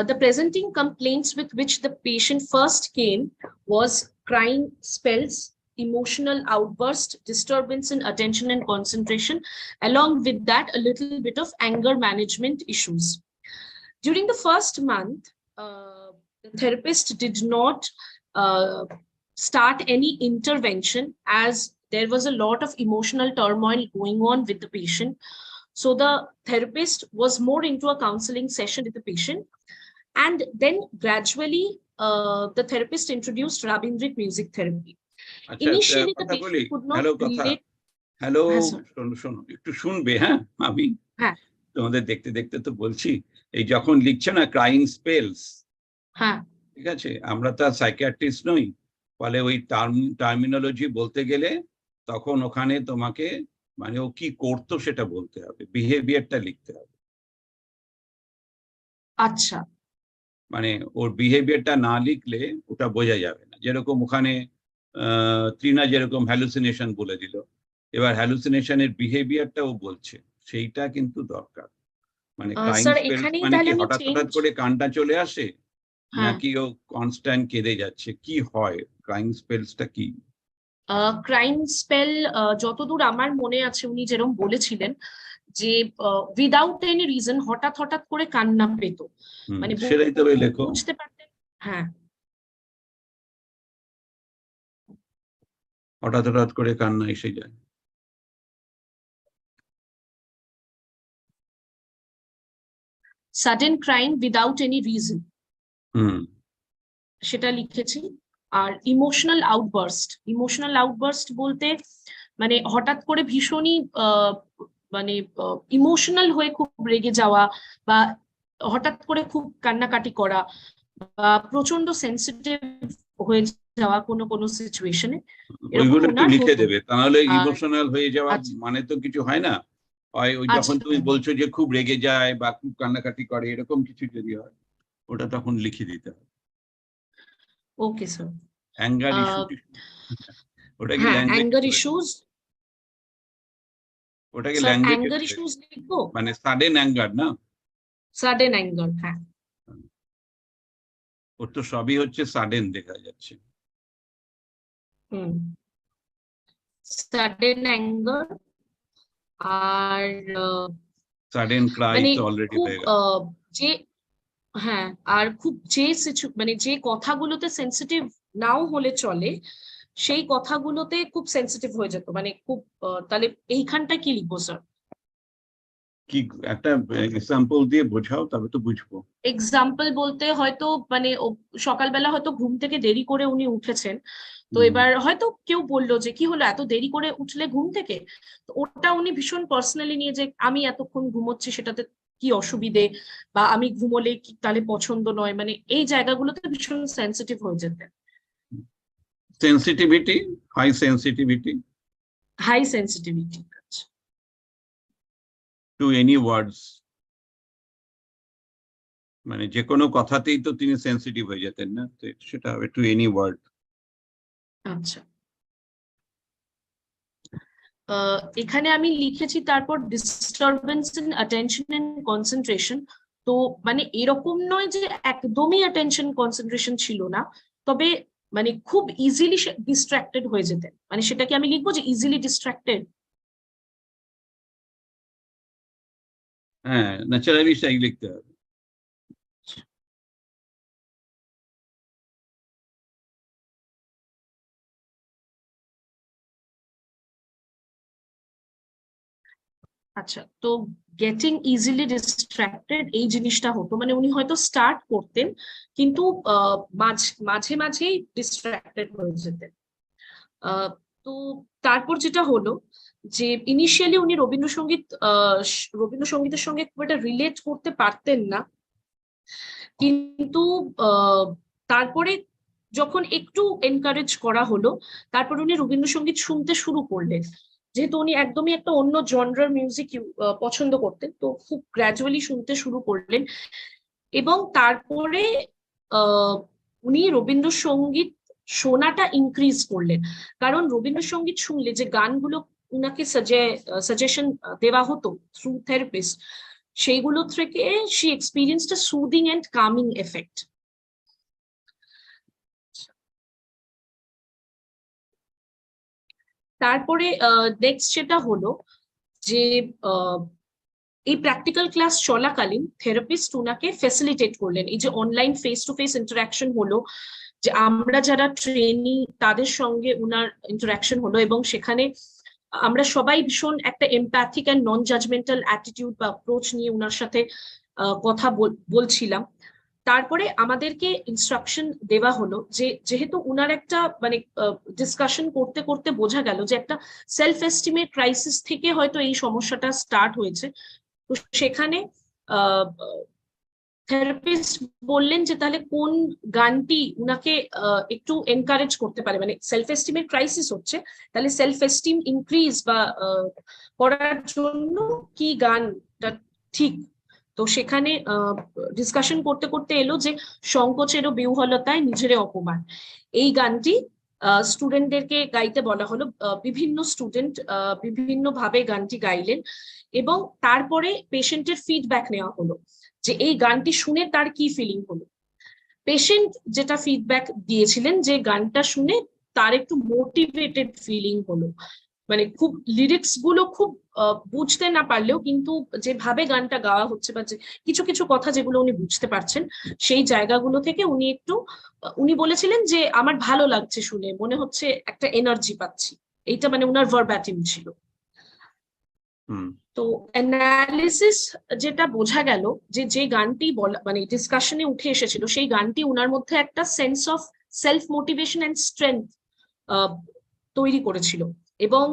The presenting complaints with which the patient first came was crying spells, emotional outburst, disturbance in attention and concentration. Along with that, a little bit of anger management issues. During the first month, the therapist did not start any intervention, as there was a lot of emotional turmoil going on with the patient. So the therapist was more into a counseling session with the patient. And then gradually, the therapist introduced Rabindric music therapy. Initially, the patient could not relate. Hello, শোনো একটু শুনবে? হ্যাঁ, আমি তোমাদের দেখতে দেখতে তো বলছি, এই যখন লিখছে না ক্রাইং স্পেলস, হ্যাঁ ঠিক আছে, আমরা তো সাইকিয়াট্রিস্ট নই, ফলে ওই টার্মিনোলজি বলতে গেলে তখন ওখানে তোমাকে মানে ও কি করতো সেটা বলতে হবে, বিহেভিয়ারটা লিখতে হবে। আচ্ছা মানে ওর বিহেভিয়ারটা না লিখলে ওটা বোঝা যাবে না। যেরকম ওখানে তৃণা যেরকম হ্যালুসিনেশন বলে দিল, এবার হ্যালুসিনেশনের বিহেভিয়ারটা ও বলছে, সেইটা কিন্তু দরকার। মানে ক্রাইং স্যার স্পেলস এখানেই মানে তাহলে কি আমি হঠাৎ হঠাৎ চেঞ্জ, করে কানটা চলে আসে, হ্যাঁ নাকি ও কনস্ট্যান্ট কেঁদে যাচ্ছে, কি হয়, ক্রাইং স্পেলসটা কি? ক্রাইম স্পেল যতদূর আমার মনে আছে উনি যেরকম বলেছিলেন যে উইদাউট এনি রিজন হঠাৎ হঠাৎ করে কান্না পেত, মানে সেটাই তবে লেখো, বুঝতে পারতেন। হ্যাঁ হঠাৎ হঠাৎ করে কান্না এসে যায়। Sudden crying without any reason, hmm সেটা লিখেছি। আর ইমোশনাল আউটবার্স্ট বলতে মানে হঠাৎ করে ভীষণই মানে ইমোশনাল হয়ে খুব রেগে যাওয়া, বা হঠাৎ করে খুব কান্নাকাটি করা, বা প্রচন্ড সেন্সিটিভ হয়ে যাওয়া কোনো কোনো সিচুয়েশনে, এরকম ওইগুলো একটু ওনার লিখে হতো। দেবে, তাহলে আর ইমোশনাল হয়ে যাওয়া আচ্ছা মানে তো কিছু হয় না। হয় ওই যখন আচ্ছা তুমি বলছো যে খুব রেগে যায় বা খুব কান্নাকাটি করে, এরকম কিছু যদি হয় ওটা তখন লিখে দিতে হবে। Okay sir. অ্যাঙ্গার ইস্যু, ওটা কি হ্যাঁ ল্যাঙ্গুয়েজে অ্যাঙ্গার বলে দেবে? ইস্যুস, ওটাকে স্যার ল্যাঙ্গুয়েজে অ্যাঙ্গার বলে ইস্যুস দেবে, লিখবো, মানে সাডেন অ্যাঙ্গার না, সাডেন অ্যাঙ্গার, হ্যাঁ ওর তো সবই হচ্ছে সাডেন দেখা যাচ্ছে। হুম সাডেন অ্যাঙ্গার। আর সাডেন ক্রাই মানে তো অলরেডি খুব হয়ে গেল। যে হ্যাঁ, আর খুব যে মানে যে কথাগুলোতে সেন্সিটিভ নাও হলে চলে সেই কথাগুলোতে খুব সেন্সিটিভ হয়ে যেত, মানে খুব তাহলে এইখানটা কি লিখবো স্যার? কি একটা এক্সাম্পল দিয়ে বোঝাও, তবে তো বুঝবো। এক্সাম্পল বলতে হয়তো মানে সকালবেলা হয়তো ঘুম থেকে দেরি করে উনি উঠেছেন, তো এবার হয়তো কেউ বললো যে কি হলো এত দেরি করে উঠলে ঘুম থেকে, তো ওটা উনি ভীষণ পার্সোনালি নিয়ে যে আমি এতক্ষণ ঘুমোচ্ছি সেটাতে কি অসুবিধে, বা আমি ঘুমোলে কি তাহলে পছন্দ নয়, মানে এই জায়গাগুলোতে ভীষণ সেন্সিটিভ হয়ে যেতেন। Sensitivity, high sensitivity high sensitivity to any words, মানে যে কোনো কথাতেই তো তিনি সেন্সিটিভ হয়ে যেতেন না, তো সেটা হবে টু এনি ওয়ার্ড। আচ্ছা এখানে আমি লিখেছি তারপর disturbance in attention and concentration. তো মানে এরকম নয় যে একদমই অ্যাটেনশন কনসেন্ট্রেশন ছিল না, তবে মানে খুব ইজিলি ডিস্ট্রাক্টেড হয়ে যেতেন, মানে সেটাকে আমি লিখবো যে ইজিলি ডিস্ট্রাক্টেড। হ্যাঁ, ন্যাচারালি তাই লিখতে হবে। আচ্ছা, তো গেটিং ইজিলি ডিস্ট্রাক্টেড এই জিনিসটা হতো, মানে উনি হয়তো স্টার্ট করতেন কিন্তু মাঝে মাঝেই ডিস্ট্রাক্টেড হয়ে যেতেন। তো তারপর যেটা হলো যে ইনিশিয়ালি উনি রবীন্দ্রসঙ্গীতের সঙ্গে খুব একটা রিলেট করতে পারতেন না, কিন্তু তারপরে যখন একটু এনকারেজ করা হলো তারপর উনি রবীন্দ্রসঙ্গীত শুনতে শুরু করলেন, যেহেতু উনি একদমই একটা অন্য জনরার মিউজিক পছন্দ করতেন, তো খুব গ্র্যাজুয়ালি শুনতে শুরু করলেন। এবং তারপরে উনি রবীন্দ্রসঙ্গীত শোনাটা ইনক্রিজ করলেন, কারণ রবীন্দ্রসঙ্গীত শুনলে যে গানগুলো উনাকে সাজেশন দেওয়া হতো থ্রু থেরাপিস্ট, সেইগুলো থেকে she experienced a soothing and calming effect. তারপরে নেক্সট যেটা হলো যে এই প্র্যাকটিক্যাল ক্লাস চলাকালীন থেরাপিস্ট উনাকে ফেসিলিটেট করলেন, এই যে online face to face interaction হলো, যে আমরা যারা ট্রেনি তাদের সঙ্গে উনার ইন্টারাকশন হলো, এবং সেখানে আমরা সবাই ভীষণ একটা এমপ্যাথিক অ্যান্ড নন জাজমেন্টাল অ্যাটিটিউড বা অ্যাপ্রোচ নিয়ে উনার সাথে কথা বলছিলাম। তারপরে আমাদেরকে ইনস্ট্রাকশন দেওয়া হলো যে যেহেতু উনার একটা মানে ডিসকাশন করতে করতে বোঝা গেল যে একটা সেলফ এস্টিমেট ক্রাইসিস থেকে হয়তো এই সমস্যাটা স্টার্ট হয়েছে, তো সেখানে থেরাপিস্ট বললেন যে তাহলে কোন গানটি উনাকে একটু এনকারেজ করতে পারে, মানে সেলফ এস্টিমের ক্রাইসিস হচ্ছে, তাহলে সেলফ এস্টিম ইনক্রিজ বা করার জন্য কি গানটা ঠিক। তো সেখানে ডিসকাশন করতে করতে এলো যে সংকোচেরও বিহ্বলতায় নিজের অপমান, এই গানটি স্টুডেন্টদেরকে গাইতে বলা হলো। বিভিন্ন স্টুডেন্ট বিভিন্ন ভাবে গানটি গাইলেন এবং তারপরে পেশেন্টের ফিডব্যাক নেওয়া হলো যে এই গানটি শুনে তার কি ফিলিং হলো। পেশেন্ট যেটা ফিডব্যাক দিয়েছিলেন যে গানটা শুনে তার একটু মোটিভেটেড ফিলিং হলো, মানে খুব লিরিক্স গুলো খুব বুঝতে না পারলেও কিন্তু যেভাবে গানটা গাওয়া হচ্ছে বা যে কিছু কিছু কথা যেগুলো উনি বুঝতে পারছেন সেই জায়গাগুলো থেকে উনি বলেছিলেন যে আমার ভালো লাগছে শুনে, মনে হচ্ছে একটা এনার্জি পাচ্ছি, এইটা মানে উনার ভার্ব্যাটিম ছিল। তো অ্যানালিসিস যেটা বোঝা গেল যে যে গানটি মানে ডিসকাশনে উঠে এসেছিল সেই গানটি উনার মধ্যে একটা sense of self motivation and strength তৈরি করেছিল এবং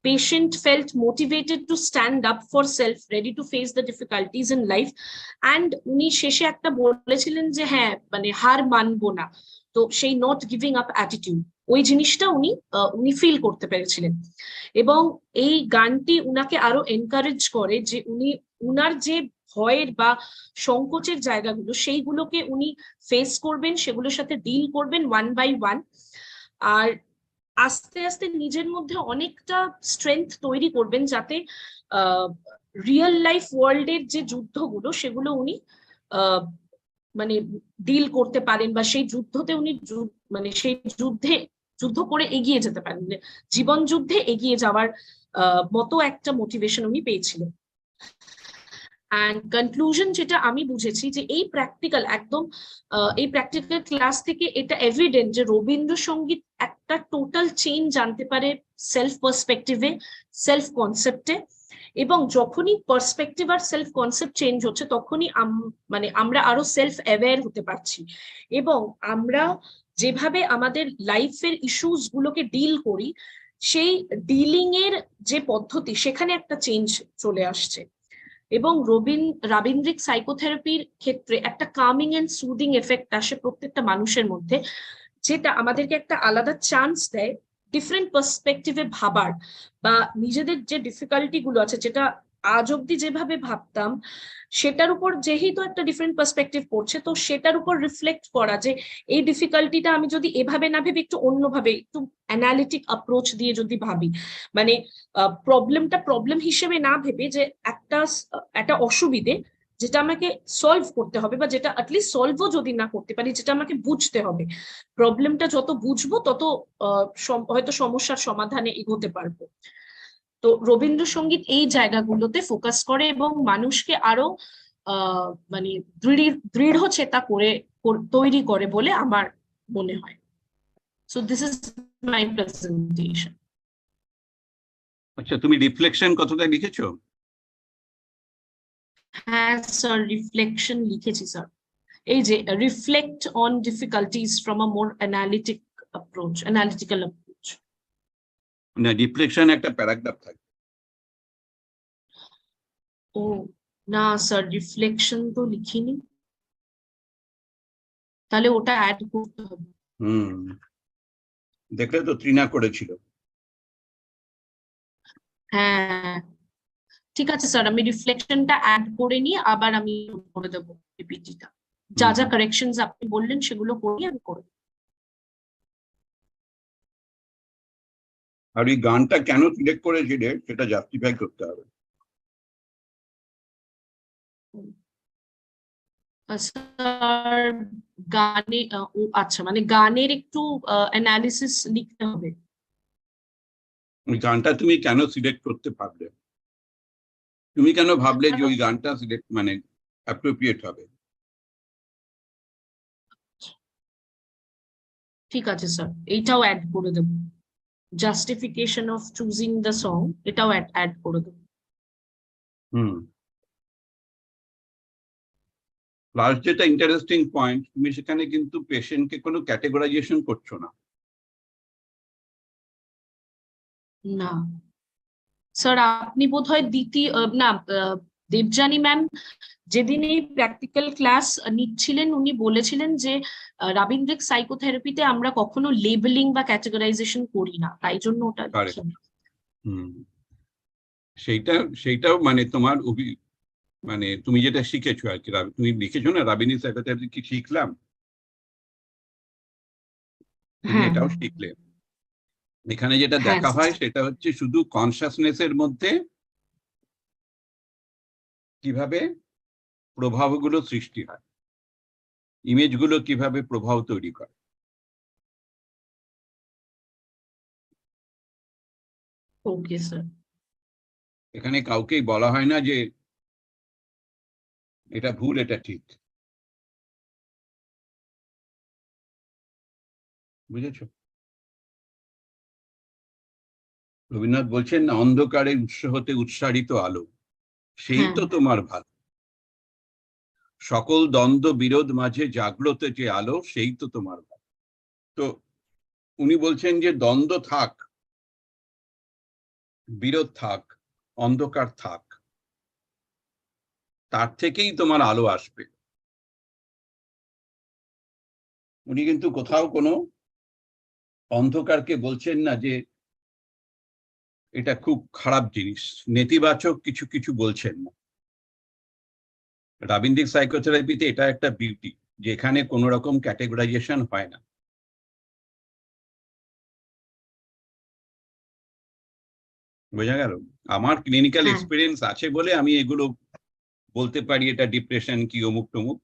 patient felt motivated to stand up for self, ready to face the difficulties in life, and উনি শেষে একটা বলেছিলেন যে হ্যাঁ মানে হার মানবো না, তো সেই নট গিভিং আপ অ্যাটিটিউড ওই জিনিসটা উনি ফিল করতে পেরেছিলেন। এবং এই গানটি উনাকে আরো এনকারেজ করে যে উনার যে ভয়ের বা সংকোচের জায়গাগুলো সেইগুলোকে উনি ফেস করবেন, সেগুলোর সাথে ডিল করবেন ওয়ান বাই ওয়ান, আর আস্তে আস্তে নিজের মধ্যে অনেকটা স্ট্রেংথ তৈরি করবেন যাতে রিয়েল লাইফ ওয়ার্ল্ডের যে যুদ্ধগুলো সেগুলো উনি মানে ডিল করতে পারেন বা সেই যুদ্ধতে উনি মানে সেই যুদ্ধ করে এগিয়ে যেতে পারেন, জীবন যুদ্ধে এগিয়ে যাওয়ার মতো একটা মোটিভেশন উনি পেয়েছিলেন। অ্যান্ড কনক্লুশন যেটা আমি বুঝেছি যে এই প্র্যাকটিক্যাল ক্লাস থেকে এটা এভিডেন্ট যে রবীন্দ্রসঙ্গীত একটা টোটাল চেঞ্জ আনতে পারে সেলফ পার্সপেক্টিভে, সেলফ কনসেপ্টে, এবং যখনই পার্সপেক্টিভ আর সেলফ কনসেপ্ট চেঞ্জ হচ্ছে তখনই মানে আমরা আরো সেলফ অ্যাওয়্যার হতে পারছি এবং আমরা যেভাবে আমাদের লাইফের ইস্যুস গুলোকে ডিল করি সেই ডিলিং এর যে পদ্ধতি সেখানে একটা চেঞ্জ চলে আসছে। এবং রাবীন্দ্রিক সাইকোথেরাপির ক্ষেত্রে একটা কামিং এন্ড সুদিং এফেক্ট আসে প্রত্যেকটা মানুষের মধ্যে, যেটা আমাদেরকে একটা আলাদা চান্স দেয় ডিফারেন্ট পার্সপেক্টিভে ভাবার বা নিজেদের যে ডিফিকাল্টি গুলো আছে যেটা আজ অব্দি যেভাবে ভাবতাম সেটার উপর যেহেতু একটা ডিফারেন্ট পার্সপেক্টিভ পড়ছে তো সেটার উপর রিফ্লেক্ট করা যে এই ডিফিকাল্টিটা আমি যদি এভাবে না ভেবে একটু অন্যভাবে একটু অ্যানালিটিক অ্যাপ্রোচ দিয়ে যদি ভাবি, মানে প্রবলেমটা প্রবলেম হিসেবে না ভেবে যে একটা অসুবিধে যেটা আমাকে সলভ করতে হবে বা যেটা অ্যাটলিস্ট সলভও যদি না করতে পারি যেটা আমাকে বুঝতে হবে, প্রবলেমটা যত বুঝবো তত হয়তো সমস্যার সমাধানে এগোতে পারবো। তো রবীন্দ্রসঙ্গীত এই জায়গাগুলোতে ফোকাস করে এবং মানুষকে আরো মানে দৃঢ় চেতা করে তৈরি করে বলে আমার মনে হয়। So this is my presentation. আচ্ছা, তুমি রিফ্লেকশন কতটা লিখেছো? হ্যাঁ স্যার, রিফ্লেকশন লিখেছি স্যার। এই যে reflect on difficulties from a more analytical approach. না, রিফ্লেকশন একটা প্যারাগ্রাফ থাকে। ও না স্যার, রিফ্লেকশন তো লিখিনি, তাহলে ওটা অ্যাড করতে হবে। দেখলে তো ত্রিনা করেছিল। হ্যাঁ ঠিক আছে স্যার, আমি রিফ্লেকশনটা অ্যাড করে নিয়ে আবার আমি করে দেবো পিপিটিটা, যা যা কারেকশনস আপনি বললেন সেগুলো করি আমি করে দেবো। আর এই গানটা কেন সিলেক্ট করেছিলে সেটা জাস্টিফাই করতে হবে। স্যার গানে আচ্ছা মানে গানের একটু অ্যানালিসিস লিখতে হবে। ওই গানটা তুমি কেন সিলেক্ট করতে পারলে, তুমি কেন ভাবলে যে ওই গানটা সিলেক্ট মানে অ্যাপ্রোপ্রিয়েট হবে? ঠিক আছে স্যার, এইটাও অ্যাড করে দেবো, justification of choosing the song এটাও অ্যাড করে দেবো। প্লাস যেটা ইন্টারেস্টিং পয়েন্ট, তুমি সেখানে কিন্তু পেশেন্টকে কোনো ক্যাটেগরাইজেশন করছো না। না স্যার, আপনি বোধহয় দ্বিতীয় না দেবযানী ম্যাম যেদিন এই প্র্যাকটিক্যাল ক্লাস নিচ্ছিলেন উনি বলেছিলেন যে রাবীন্দ্রিক সাইকোথেরাপিতে আমরা কখনো লেবেলিং বা ক্যাটেগরাইজেশন করি না, তাই জন্য ওটা লিখিনি। সেইটাও মানে তোমার মানে তুমি যেটা শিখেছো আর কি, তুমি লিখেছো না রাবীন্দ্রিক সাইকোথেরাপি কি শিখলাম, তুমি এটাও শিখলে। এখানে যেটা দেখা হয় সেটা হচ্ছে শুধু কনসাসনেসের মধ্যে কিভাবে প্রভাবগুলো সৃষ্টি হয়, ইমেজগুলো কিভাবে প্রভাব তৈরি করে। Okay sir. এখানে কাউকেই বলা হয় না যে এটা ভুল এটা ঠিক, বুঝেছ? রবীন্দ্রনাথ বলছেন না, অন্ধকারে উৎস হতে উৎসারিত আলো, সেই তো তোমার ভালো। সকল দ্বন্দ্ব বিরোধ মাঝে জাগ্রত যে আলো, সেই তো তোমার ভালো। তো উনি বলছেন যে দ্বন্দ্ব থাক, বিরোধ থাক, অন্ধকার থাক, তার থেকেই তোমার আলো আসবে। উনি কিন্তু কোথাও কোনো অন্ধকারকে বলছেন না যে এটা খুব খারাপ জিনিস, নেতিবাচক কিছু কিছু বলছেন না। রাবীন্দ্রিক সাইকোথেরাপিতে এটা একটা বিউটি, যেখানে কোনো রকম ক্যাটেগরাইজেশন হয় না। বোঝা গেল? আমার ক্লিনিক্যাল এক্সপিরিয়েন্স আছে বলে আমি এগুলো বলতে পারি, এটা ডিপ্রেশন কি অমুক টমুক।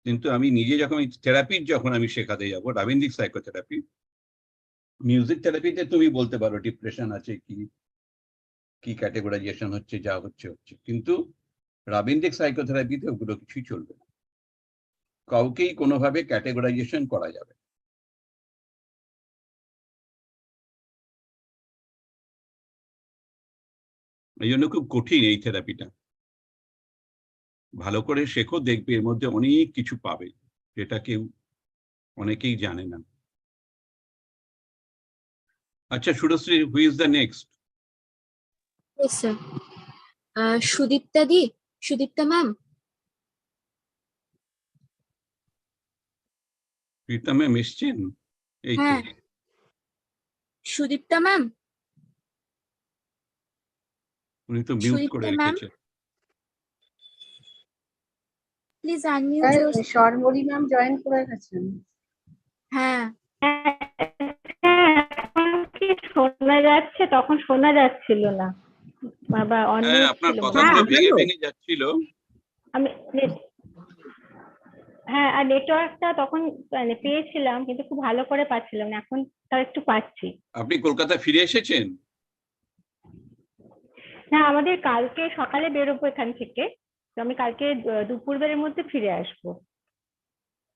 কিন্তু আমি নিজে যখন থেরাপির যখন আমি শেখাতে যাব রাবীন্দ্রিক সাইকোথেরাপি, মিউজিক থেরাপিতে তুমি বলতে পারো ডিপ্রেশন আছে কি কি ক্যাটেগরাইজেশন হচ্ছে, যা হচ্ছে হচ্ছে, কিন্তু রাবীন্দ্রিক সাইকোথেরাপিতে ওগুলো কিছুই চলবে না, কাউকেই কোনোভাবে ক্যাটেগরাইজেশন করা যাবে। এই জন্য খুব কঠিন এই থেরাপিটা। ভালো করে শেখো, দেখবে এর মধ্যে অনেক কিছু পাবে যেটা কেউ অনেকেই জানে না। আচ্ছা Surashree, who is the next? Sudipta the, Sudipta ma'am. Prita ma'am এসছেন? এই তো সুদীপ্তা ম্যাম। উনি তো মিউট করে রেখেছেন। Please unmute. Sharmari ma'am join করে গেছেন। হ্যাঁ কি শোনা যাচ্ছে? তখন শোনা যাচ্ছিল না, বাবা অনমিউট আপনার ছিল। কথাগুলো ভেঙে ভেঙে যাচ্ছিল। আমি হ্যাঁ, আর নেটওয়ার্কটা তখন মানে পেয়েছিলাম কিন্তু খুব ভালো করে পাচ্ছিলাম না, এখন তাও একটু পাচ্ছি। আপনি কলকাতা ফিরে এসেছেন? হ্যাঁ, আমাদের কালকে সকালে বেরোবো এখান থেকে, তো আমি কালকে দুপুরবেলার মধ্যে ফিরে আসবো।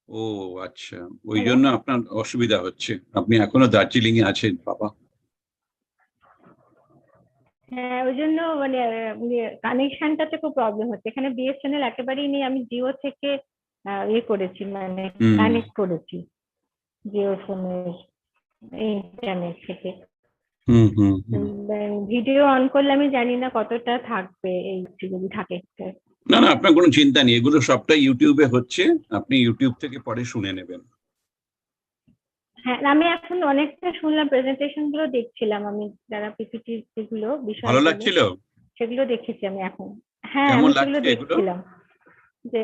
ও আচ্ছা, ওই জন্য আপনার অসুবিধা হচ্ছে। আপনি এখনো দার্জিলিং এ আছেন বাবা? হ্যাঁ, ওই জন্য মানে কানেকশনটাতে খুব প্রবলেম হচ্ছে। এখানে বিএসএনএল একেবারেই নেই, আমি জিও থেকে ইয়ে করেছি, মানে কানেক্ট করেছি জিও ফোনের ইন্টারনেট থেকে। ভিডিও অন করলে আমি জানি না কতটা থাকবে, এই যদি থাকে। না না, আপনার কোনো চিন্তা নেই, এগুলো সবটাই ইউটিউবে হচ্ছে, আপনি ইউটিউব থেকে পরে শুনে নেবেন। হ্যাঁ, আমি এখন অনেকটা শুনলাম, প্রেজেন্টেশন গুলো দেখছিলাম আমি, যারা পিপিটি যেগুলো বিষয় ভালো লাগছিল? সেগুলো দেখেছি আমি এখন। হ্যাঁ, কেমন আমি সেগুলো লাগছে এগুলো? দেখছিলাম যে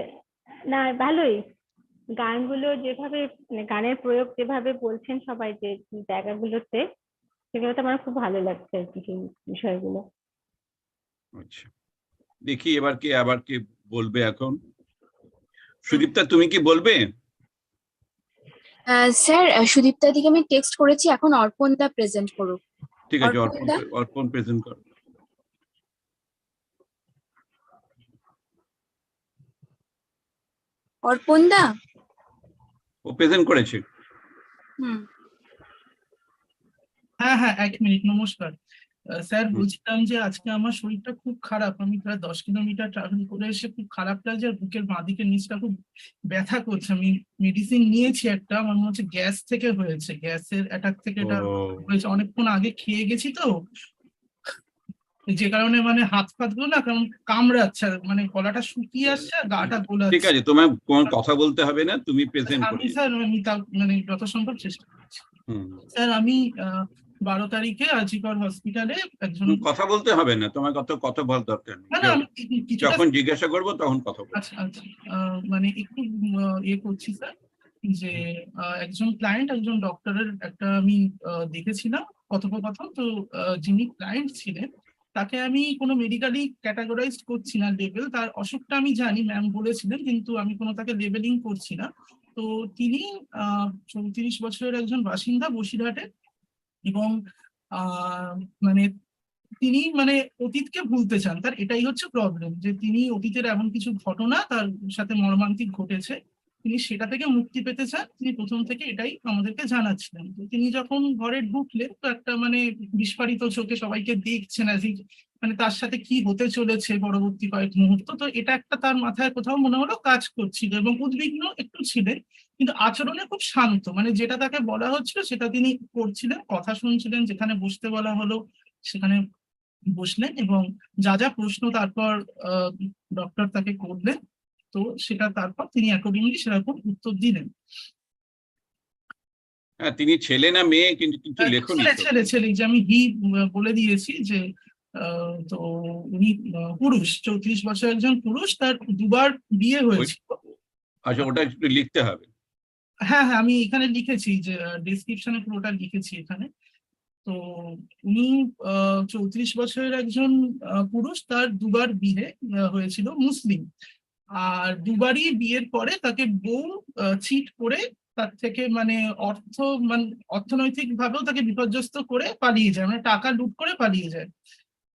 না ভালোই, গানগুলো যেভাবে মানে গানের প্রয়োগ যেভাবে বলছেন সবাই যে জায়গাগুলোতে, সেগুলোতে আমার খুব ভালো লাগছে আর কি সেই বিষয়গুলো। আচ্ছা, দেখি এবার কে আবার কে বলবে এখন। সুদীপ্তা, তুমি কি বলবে? স্যার সুদীপ্তা দিকে আমি টেক্সট করেছি, এখন অর্পণ দা প্রেজেন্ট করুক। ঠিক আছে, অর্পণ প্রেজেন্ট করো। অর্পণ দা ও প্রেজেন্ট করেছে। হ্যাঁ হ্যাঁ, এক মিনিট। নমস্কার স্যার, বলছিলাম যে আজকে আমার শরীরটা খুব খারাপ। আমি প্রায় 10 কিলোমিটার ট্রাভেল করে এসে খুব খারাপ লাগছে, আর বুকের বাঁ দিকের নিচটা খুব ব্যথা করছে। আমি মেডিসিন নিয়েছি একটা, আমার মনে হচ্ছে গ্যাস থেকে হয়েছে, গ্যাসের অ্যাটাক থেকে এটা হয়েছে। অনেকক্ষণ আগে খেয়ে গেছি তো। যে কারণে মানে হাত ফাত গুলো না কেমন কামড়াচ্ছে, মানে গলাটা শুকিয়ে আসছে আর গাটা ঠিক গোলাচ্ছে। আছে, তোমার কোনো কথা বলতে হবে না, তুমি প্রেজেন্ট আমি করে স্যার আমি তা মানে যত সম্ভব চেষ্টা করছি। স্যার আমি 12 তারিখে আজিকর হসপিটালে একজন, কথা বলতে হবে না, তোমার কথা বলার দরকার নেই, না না আমি কিছুটা, যখন জিজ্ঞাসা করবো তখন কথা বলবো। আচ্ছা আচ্ছা মানে একটু ইয়ে করছি স্যার, যে একজন ক্লায়েন্ট একজন ডক্টরের একটা আমি দেখেছিলাম কথোপকথন। তো যিনি ক্লায়েন্ট ছিলেন তাকে আমি কোনো মেডিকেলি ক্যাটাগরাইজ করছি না লেভেল, তার অসুখটা আমি জানি, ম্যাম বলেছিলেন, কিন্তু আমি কোনো তাকে লেবেলিং করছি না। তো তিনি 34 বছরের একজন বাসিন্দা বসিরহাটে, এবং মানে তিনি মানে অতীতকে ভুলতে চান। তার এটাই হচ্ছে প্রবলেম, যে তিনি অতীতের এমন কিছু ঘটনা তার সাথে মর্মান্তিক ঘটেছে, তিনি সেটা থেকে মুক্তি পেতে চান। তিনি প্রথম থেকে এটাই আমাদেরকে জানাচ্ছিলেন। তো তিনি যখন ঘরে ঢুকলেন তো একটা মানে বিস্ফারিত চোখে সবাইকে দেখছেন, মানে তার সাথে কি হতে চলেছে পরবর্তী কয়েক মুহূর্ত। তো এটা একটা তার মাথায় কোথাও মনে হলো কাজ করছিল, এবং উদ্বিগ্ন একটু ছিলেন, কিন্তু আচরণে খুব শান্ত। মানে যেটা তাকে বলা হচ্ছিল সেটা তিনি করছিলেন, কথা শুনছিলেন, যেখানে বসতে বলা হলো সেখানে বসলেন, এবং যা যা প্রশ্ন তারপর ডক্টর তাকে করলেন, তো সেটা তারপর তিনি অ্যাকর্ডিংলি সেরকম উত্তর দিলেন। হ্যাঁ, তিনি ছেলে না মেয়ে কিন্তু কিছু লেখনি। ছেলে ছেলে যে আমি বলে দিয়েছি যে তো উনি পুরুষ, 34 বছর একজন পুরুষ, তার দুবার বিয়ে হয়েছিল। আচ্ছা, ওটা একটু লিখতে হবে। হ্যাঁ হ্যাঁ আমি এখানে লিখেছি, যে ডেসক্রিপশনে পুরোটা লিখেছি এখানে। তো উনি 34 বছরের একজন পুরুষ, তার দুবার বিয়ে হয়েছিল, মুসলিম। আর দুবারই বিয়ের পরে তাকে বউ চিট করে তার থেকে মানে অর্থনৈতিক ভাবেও তাকে বিপর্যস্ত করে পালিয়ে যায়, মানে টাকা লুট করে পালিয়ে যায়।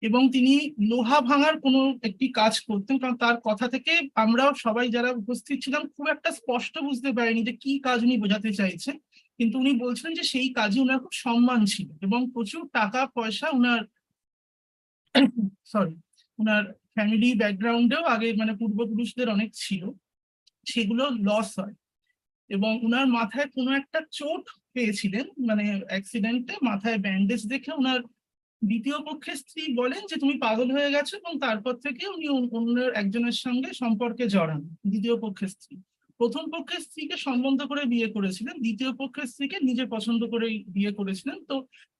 এবং তিনি লোহা ভাঙার কোনো একটি কাজ করতেন, কারণ তার কথা থেকে আমরাও সবাই যারা উপস্থিত ছিলাম খুব একটা স্পষ্ট বুঝতে পারিনি যে কি কাজ উনি বোঝাতে চাইছেন, কিন্তু উনি বলছিলেন যে সেই কাজে উনার খুব সম্মান ছিল, এবং প্রচুর টাকা পয়সা উনার সরি উনার ফ্যামিলি ব্যাকগ্রাউন্ডেও আগে মানে পূর্বপুরুষদের অনেক ছিল, সেগুলো লস হয়। এবং উনার মাথায় কোনো একটা চোট পেয়েছিলেন, মানে অ্যাক্সিডেন্টে মাথায় ব্যান্ডেজ দেখে উনার দ্বিতীয় পক্ষের স্ত্রী বলেন যে তুমি পাগল হয়ে গেছো, এবং তারপর থেকে উনি অন্য একজনের সঙ্গে সম্পর্কে জড়ান। দ্বিতীয় পক্ষের স্ত্রী প্রথম পক্ষের স্ত্রীকে সম্বন্ধ করে বিয়ে করেছিলেন, দ্বিতীয় পক্ষের স্ত্রীকে নিজে পছন্দ করে বিয়ে করেছিলেন। তো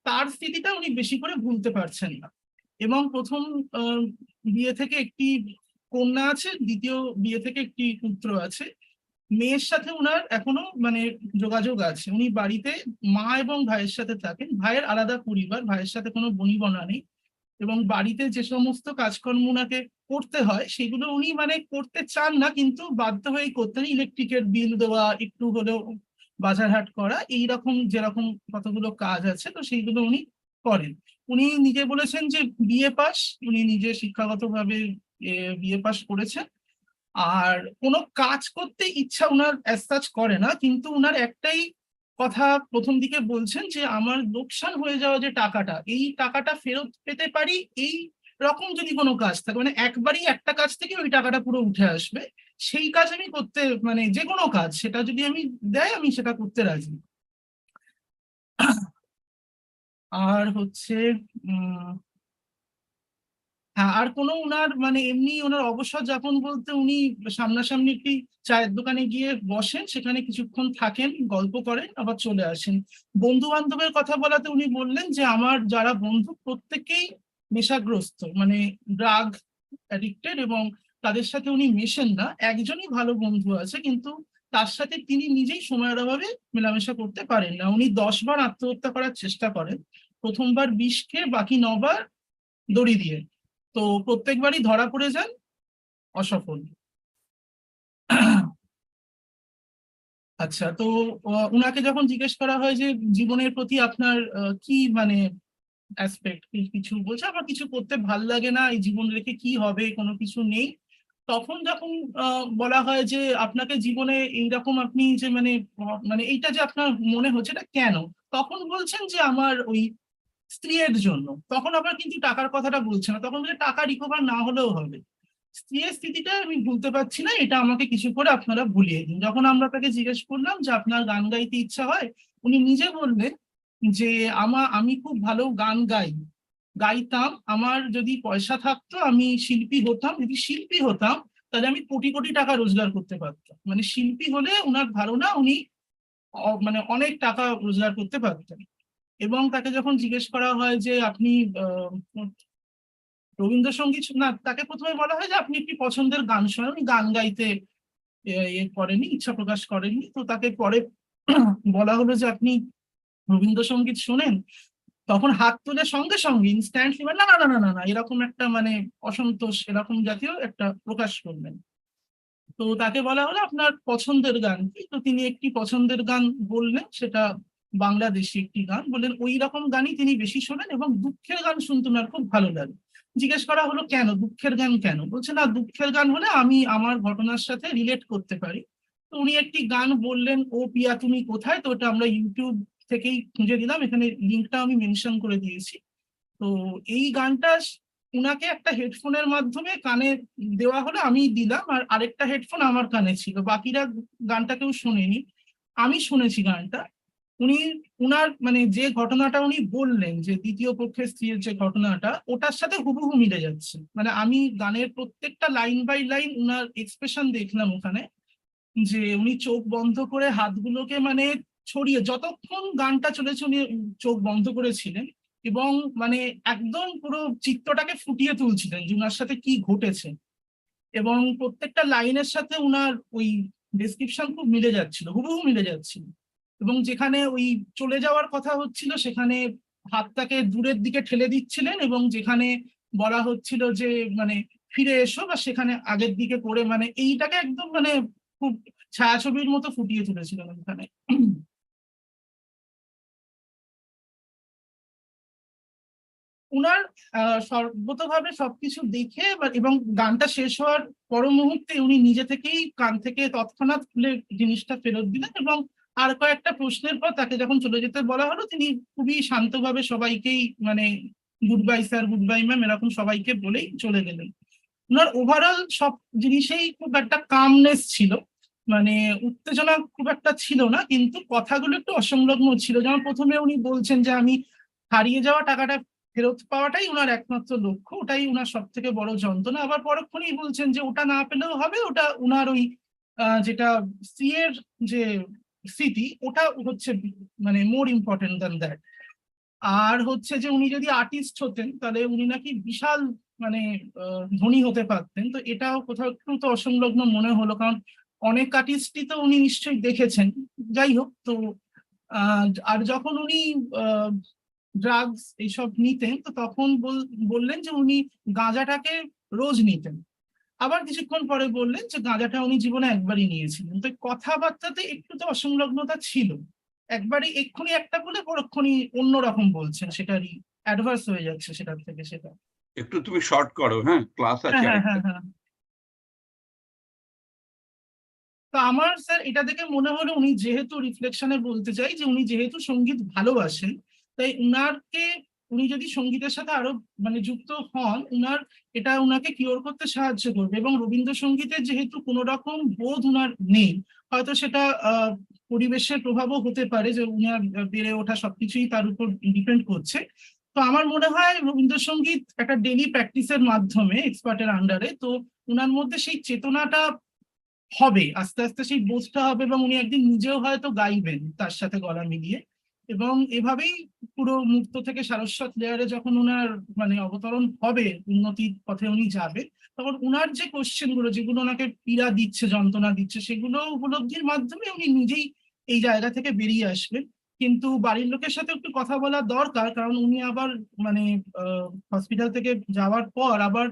তার স্থিতিটা উনি বেশি করে ভুলতে পারছেন না। এবং প্রথম বিয়ে থেকে একটি কন্যা আছে, দ্বিতীয় বিয়ে থেকে একটি পুত্র আছে। মেয়ের সাথে উনার এখনো মানে যোগাযোগ আছে, উনি বাড়িতে মা এবং ভাইয়ের সাথে থাকেন, ভাইয়ের আলাদা পরিবার, ভাইয়ের সাথে কোনো বনিবনা নেই। এবং বাড়িতে যে সমস্ত কাজকর্ম উনাকে করতে হয় সেগুলো উনি মানে করতে চান না, কিন্তু বাধ্য হয়েই করতেন। ইলেকট্রিকের বিল দেওয়া, একটু হলেও বাজার হাট করা, এইরকম যেরকম কতগুলো কাজ আছে, তো সেইগুলো উনি করেন। উনি নিজে বলেছেন যে বিএ পাস, উনি নিজে শিক্ষাগতভাবে বিএ পাস করেছেন। আর কোনো কাজ করতে ইচ্ছা উনার অ্যাজ সাচ করে না, কিন্তু উনার একটাই কথা প্রথম দিকে বলছেন যে আমার লোকসান হয়ে যাওয়া যে টাকাটা, এই টাকাটা ফেরত পেতে পারি, এই রকম যদি কোনো কাজ থাকে, মানে একবারই একটা কাজ থেকে ওই টাকাটা পুরো উঠে আসবে, সেই কাজ আমি করতে, মানে যে কোনো কাজ সেটা যদি আমি দেয় আমি সেটা করতে রাজি। আর হচ্ছে হ্যাঁ, আর কোনো উনার মানে এমনি ওনার অবসর যাপন বলতে উনি সামনাসামনি একটি চায়ের দোকানে গিয়ে বসেন, সেখানে কিছুক্ষণ থাকেন, গল্প করেন, আবার চলে আসেন। বন্ধু বান্ধবের কথা বলাতে উনি বললেন যে আমার যারা বন্ধু প্রত্যেকেই নেশাগ্রস্ত, মানে ড্রাগ অ্যাডিক্টেড, এবং তাদের সাথে উনি মেশেন না। একজনই ভালো বন্ধু আছে, কিন্তু তার সাথে তিনি নিজেই সময়ের অভাবে মেলামেশা করতে পারেন না। উনি 10 বার আত্মহত্যা করার চেষ্টা করেন, প্রথমবার বিষ খেয়ে, বাকি 9 বার দড়ি দিয়ে। তো প্রত্যেকবারই ধরা পড়ে যান, অসফল। আচ্ছা, তো উনাকে যখন জিজ্ঞেস করা হয় যে জীবনের প্রতি আপনার কি মানে অ্যাসপেক্ট, কিছু বলছে আমার কিছু করতে ভাল লাগে না, এই জীবন রেখে কি হবে, কোনো কিছু নেই। তখন যখন বলা হয় যে আপনাকে জীবনে এইরকম আপনি যে মানে মানে এইটা যে আপনার মনে হচ্ছে এটা কেন, তখন বলছেন যে আমার ওই স্ত্রীর জন্য। তখন আবার কিন্তু টাকার কথাটা বলছে না, তখন টাকা রিকভার না হলেও হবে, স্ত্রীর স্থিতিটা আমি ভুলতে পারছি না, এটা আমাকে কিছু করে আপনারা ভুলিয়ে দিন। যখন আমরা তাকে জিজ্ঞেস করলাম যে আপনার গান গাইতে ইচ্ছা হয়, উনি নিজে বললেন যে আমি খুব ভালো গান গাই, গাইতাম, আমার যদি পয়সা থাকতো আমি শিল্পী হতাম, যদি শিল্পী হতাম তাহলে আমি কোটি কোটি টাকা রোজগার করতে পারতাম। মানে শিল্পী হলে ওনার ধারণা উনি মানে অনেক টাকা রোজগার করতে পারতেন। এবং তাকে যখন জিজ্ঞেস করা হয় যে আপনি রবীন্দ্রসঙ্গীত না, তাকে প্রথমে বলা হয় যে আপনি একটি পছন্দের গান শোনেন, উনি গান গাইতে করেনি, ইচ্ছা প্রকাশ করেননি। তো তাকে পরে বলা হলো যে আপনি রবীন্দ্রসঙ্গীত শোনেন, তখন হাত তুলে সঙ্গে সঙ্গে ইনস্ট্যান্টলি না না না না না না এরকম একটা মানে অসন্তোষ এরকম জাতীয় একটা প্রকাশ করলেন। তো তাকে বলা হলো আপনার পছন্দের গান কি, তো তিনি একটি পছন্দের গান বললেন, সেটা বাংলাদেশি একটি গান বললেন, ওই রকম গানই তিনি বেশি শোনেন এবং দুঃখের গান শুনতে ওনার খুব ভালো লাগে। জিজ্ঞেস করা হলো কেন, দুঃখের গান কেন? বলছে না, দুঃখের গান হলে আমি আমার ঘটনার সাথে রিলেট করতে পারি। তো উনি একটি গান বললেন, ও পিয়া তুমি কোথায়, তো ওটা আমরা ইউটিউব থেকেই খুঁজে দিলাম, এখানে লিঙ্কটা আমি মেনশন করে দিয়েছি। তো এই গানটা উনাকে একটা হেডফোনের মাধ্যমে কানে দেওয়া হলো, আমি দিলাম, আর আরেকটা হেডফোন আমার কানে ছিল, বাকিরা গানটা কেউ শোনেনি, আমি শুনেছি গানটা। উনি উনার মানে যে ঘটনাটা উনি বললেন, যে দ্বিতীয় পক্ষের স্ত্রীর যে ঘটনাটা, ওটার সাথে হুবহু মিলে যাচ্ছে। মানে আমি গানের প্রত্যেকটা লাইন বাই লাইন উনার এক্সপ্রেশন দেখলাম ওখানে, যে উনি চোখ বন্ধ করে হাতগুলোকে মানে ছড়িয়ে, যতক্ষণ গানটা চলেছে উনি চোখ বন্ধ করেছিলেন এবং মানে একদম পুরো চিত্রটাকে ফুটিয়ে তুলছিলেন যে উনার সাথে কি ঘটেছে। এবং প্রত্যেকটা লাইনের সাথে উনার ওই ডেসক্রিপশন খুব মিলে যাচ্ছিল, হুবহু মিলে যাচ্ছিল। এবং যেখানে ওই চলে যাওয়ার কথা হচ্ছিল সেখানে হাতটাকে দূরের দিকে ঠেলে দিচ্ছিলেন, এবং যেখানে বলা হচ্ছিল যে মানে ফিরে এসো, বা সেখানে আগের দিকে করে মানে এইটাকে একদম মানে খুব ছায়াছবির মতো ফুটিয়ে তুলেছিলেন ওখানে। উনার সর্বতভাবে সবকিছু দেখে এবং গানটা শেষ হওয়ার পর মুহূর্তে উনি নিজে থেকেই কান থেকে তৎক্ষণাৎ খুলে জিনিসটা ফেরত দিলেন, এবং আর কয়েকটা প্রশ্নের পর তাকে যখন চলে যেতে বলা হলো তিনি খুবই শান্তভাবে সবাইকেই মানে good bye sir, good bye ma'am এরকম সবাইকে বলেই চলে গেলেন। ওনার ওভারঅল সব জিনিসেই খুব একটা কামনেস ছিল, মানে উত্তেজনা খুব একটা ছিল না, কিন্তু কথাগুলো একটু অসংলগ্ন ছিল। যেমন প্রথমে উনি বলছেন যে আমি হারিয়ে যাওয়া টাকাটা ফেরত পাওয়াটাই উনার একমাত্র লক্ষ্য, ওটাই উনার সব থেকে বড় যন্ত্রণা। আবার পরক্ষণেই বলছেন যে ওটা না পেলেও হবে, ওটা উনার ওই যেটা স্ত্রীর যে স্মৃতি, ওটা হচ্ছে মানে মোর ইম্পর্টেন্ট দ্যান দ্যাট। আর হচ্ছে যে উনি যদি আর্টিস্ট হতেন তাহলে উনি নাকি বিশাল মানে ধনী হতে পারতেন। তো এটাও কোথাও একটু তো অসংলগ্ন মনে হলো, কারণ অনেক আর্টিস্টই তো উনি নিশ্চয়ই দেখেছেন। যাই হোক, তো আর যখন উনি ড্রাগস এইসব নিতেন, তো তখন বললেন যে উনি গাঁজাটাকে রোজ নিতেন। আবার কিছুক্ষণ পরে বললেন যে গাঁজাটা উনি জীবনে একবারই নিয়েছিলেন। তো কথাবার্তাতে একটু তো অসংলগ্নতা ছিল, একবারই এক্ষুনি একটা বলে পরক্ষণই অন্যরকম বলছেন, সেটারই অ্যাডভার্স হয়ে যাচ্ছে সেটার থেকে সেটা। একটু তুমি শর্ট করো, হ্যাঁ ক্লাস আছে। হ্যাঁ হ্যাঁ হ্যাঁ। তো আমার স্যার এটা দেখে মনে হলো উনি যেহেতু রিফ্লেকশনে বলতে চাই যে উনি যেহেতু সঙ্গীত ভালোবাসেন, তাই উনারকে উনি যদি সঙ্গীতের সাথে আরো মানে যুক্ত হন, উনার এটা উনাকে কিওর করতে সাহায্য করবে। এবং রবীন্দ্রসঙ্গীতের যেহেতু কোনো রকম বোধ উনার নেই, হয়তো সেটা পরিবেশের প্রভাবও হতে পারে, যে উনার বেড়ে ওঠা সবকিছুই তার উপর ডিপেন্ড করছে। তো আমার মনে হয় রবীন্দ্রসঙ্গীত একটা ডেইলি প্র্যাকটিসের মাধ্যমে এক্সপার্টের আন্ডারে, তো উনার মধ্যে সেই চেতনাটা হবে, আস্তে আস্তে সেই বোধটা হবে, এবং উনি একদিন নিজেও হয়তো গাইবেন তার সাথে গলা মিলিয়ে। এবং এভাবেই পুরো মুক্ত থেকে সারস্বত লেয়ারে যখন উনার মানে অবতরণ হবে, উন্নতির পথে উনি যাবে, তখন উনার যে কোশ্চেন গুলো যেগুলো ওনাকে পীড়া দিচ্ছে, যন্ত্রণা দিচ্ছে, সেগুলো উপলব্ধির মাধ্যমে উনি নিজেই এই জায়গা থেকে বেরিয়ে আসবেন। কিন্তু বাড়ির লোকের সাথে একটু কথা বলা দরকার, কারণ উনি আবার মানে হসপিটাল থেকে যাওয়ার পর আবার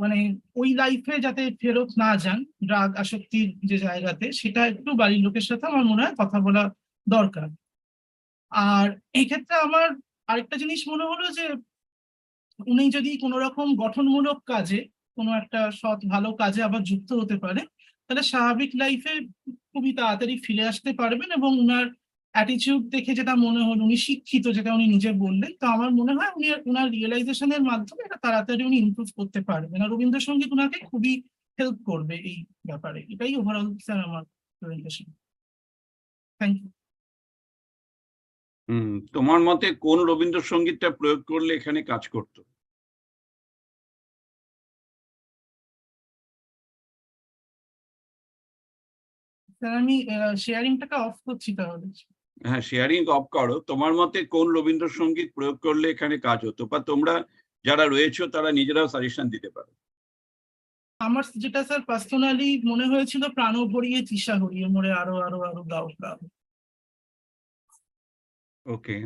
মানে ওই লাইফে যাতে ফেরত না যান, ড্রাগ আসক্তির যে জায়গাতে, সেটা একটু বাড়ির লোকের সাথে আমার মনে হয় কথা বলা দরকার। আর এই ক্ষেত্রে আমার আরেকটা জিনিস মনে হলো যে উনি যদি কোনো রকম গঠনমূলক কাজে, কোনো একটা সৎ ভালো কাজে আবার যুক্ত হতে পারে, তাহলে স্বাভাবিক লাইফে খুবই তাড়াতাড়ি ফিরে আসতে পারবেন। এবং উনার অ্যাটিটিউড দেখে যেটা মনে হলো, উনি শিক্ষিত যেটা উনি নিজে বললেন, তো আমার মনে হয় উনি উনার রিয়েলাইজেশনের মাধ্যমে এটা তাড়াতাড়ি উনি ইমপ্রুভ করতে পারবেন। আর রবীন্দ্রসঙ্গীত উনাকে খুবই হেল্প করবে এই ব্যাপারে। এটাই ওভারঅল স্যার আমার প্রেজেন্টেশন। Thank you. তোমার মতে কোন রবীন্দ্রসঙ্গীতটা প্রয়োগ করলে এখানে কাজ করতো? স্যার আমি শেয়ারিংটাকে অফ করছি তাহলে। হ্যাঁ, শেয়ারিং অফ করো। তোমার মতে কোন রবীন্দ্রসঙ্গীত প্রয়োগ করলে এখানে কাজ হতো, বা তোমরা যারা রয়েছো তারা নিজেরাও সাজেশন দিতে পারো। আমার যেটা স্যার পার্সোনালি মনে হয়েছিল, প্রাণ ভরিয়ে তৃষা হরিয়ে মোরে আরো আরো আরো গাও গাও। ওকে,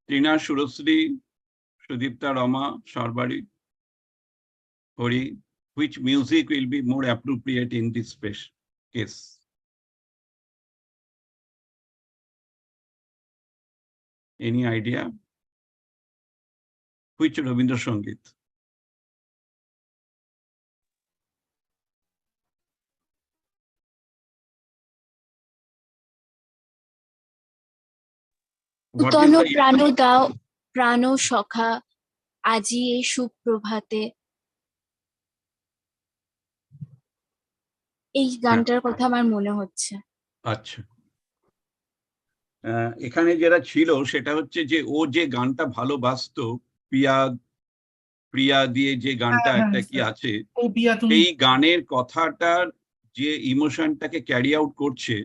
Tina, Surashree, Sudipta, Rama, সরবারি, Hari, which music will be more appropriate in this case? Any idea? Which Rabindra Sangit? নূতন প্রাণ দাও প্রাণ সখা আজি এই সুপ্রভাতে, এই গানটার কথা আমার মনে হচ্ছে। আচ্ছা, এখানে যেটা ছিল সেটা হচ্ছে যে ও যে গানটা ভালোবাসতো, প্রিয়া প্রিয়া দিয়ে যে গানটা একটা কি আছে, সেই গানের কথাটার যে ইমোশনটাকে ক্যারি আউট করছে,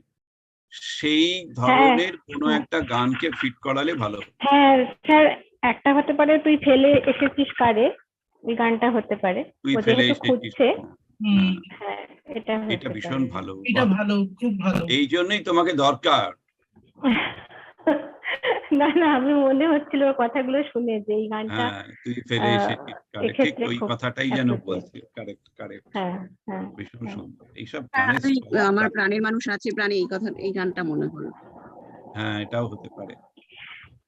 সেই ধরনের কোনো একটা গানকে ফিট করালে ভালো। হ্যাঁ স্যার, একটা হতে পারে তুই ফেলে এসেছিস কারে, ওই গানটা হতে পারে। তুই ফেলে এসেছিস, হ্যাঁ এটা ভীষণ ভালো, এটা ভালো, খুব ভালো। এই জন্যই তোমাকে দরকার। না না, আমি মনে হচ্ছিল কথাগুলো শুনে যে এই গানটা তুই ফেলে এসেছিস কারে, ঠিক ওই কথাটাই যেন বলছি। কারেক্ট কারেক্ট, ভীষণ সুন্দর। এইসব গানের আমার প্রাণের মানুষ আছে প্রাণে, এই কথা, এই গানটা মনে হলো। হ্যাঁ, এটাও হতে পারে।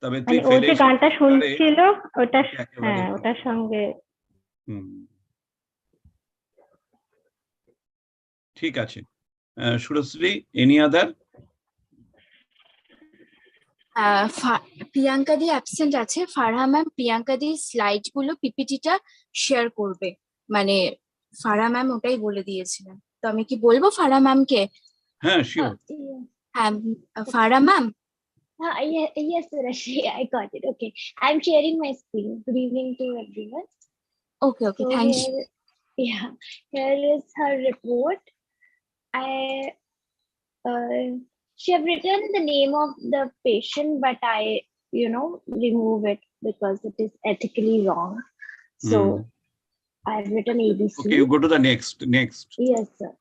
তবে তুই ও যে গানটা শুনছিল ওটা, হ্যাঁ ওটার সঙ্গে। ঠিক আছে, সুরশ্রী, এনি আদার? প্রিয়াঙ্কা দি অ্যাবসেন্ট আছে। ফারহা ম্যাম প্রিয়াঙ্কা দি স্লাইড গুলো পিপিটিটা শেয়ার করবে, মানে ফারহা ম্যাম ওটাই বলে দিয়েছিলেন। তো আমি কি বলবো ফারহা ম্যামকে? হ্যাঁ শিওর। হ্যাঁ, Farha ma'am. Yes, Rashmi, I got it. Okay, I'm sharing my screen. Good evening to everyone. Okay, thanks. Yeah, here is her report. She have written the name of the patient, but I, remove it because it is ethically wrong. So I've written ABC. Okay, you go to the next. Yes, sir.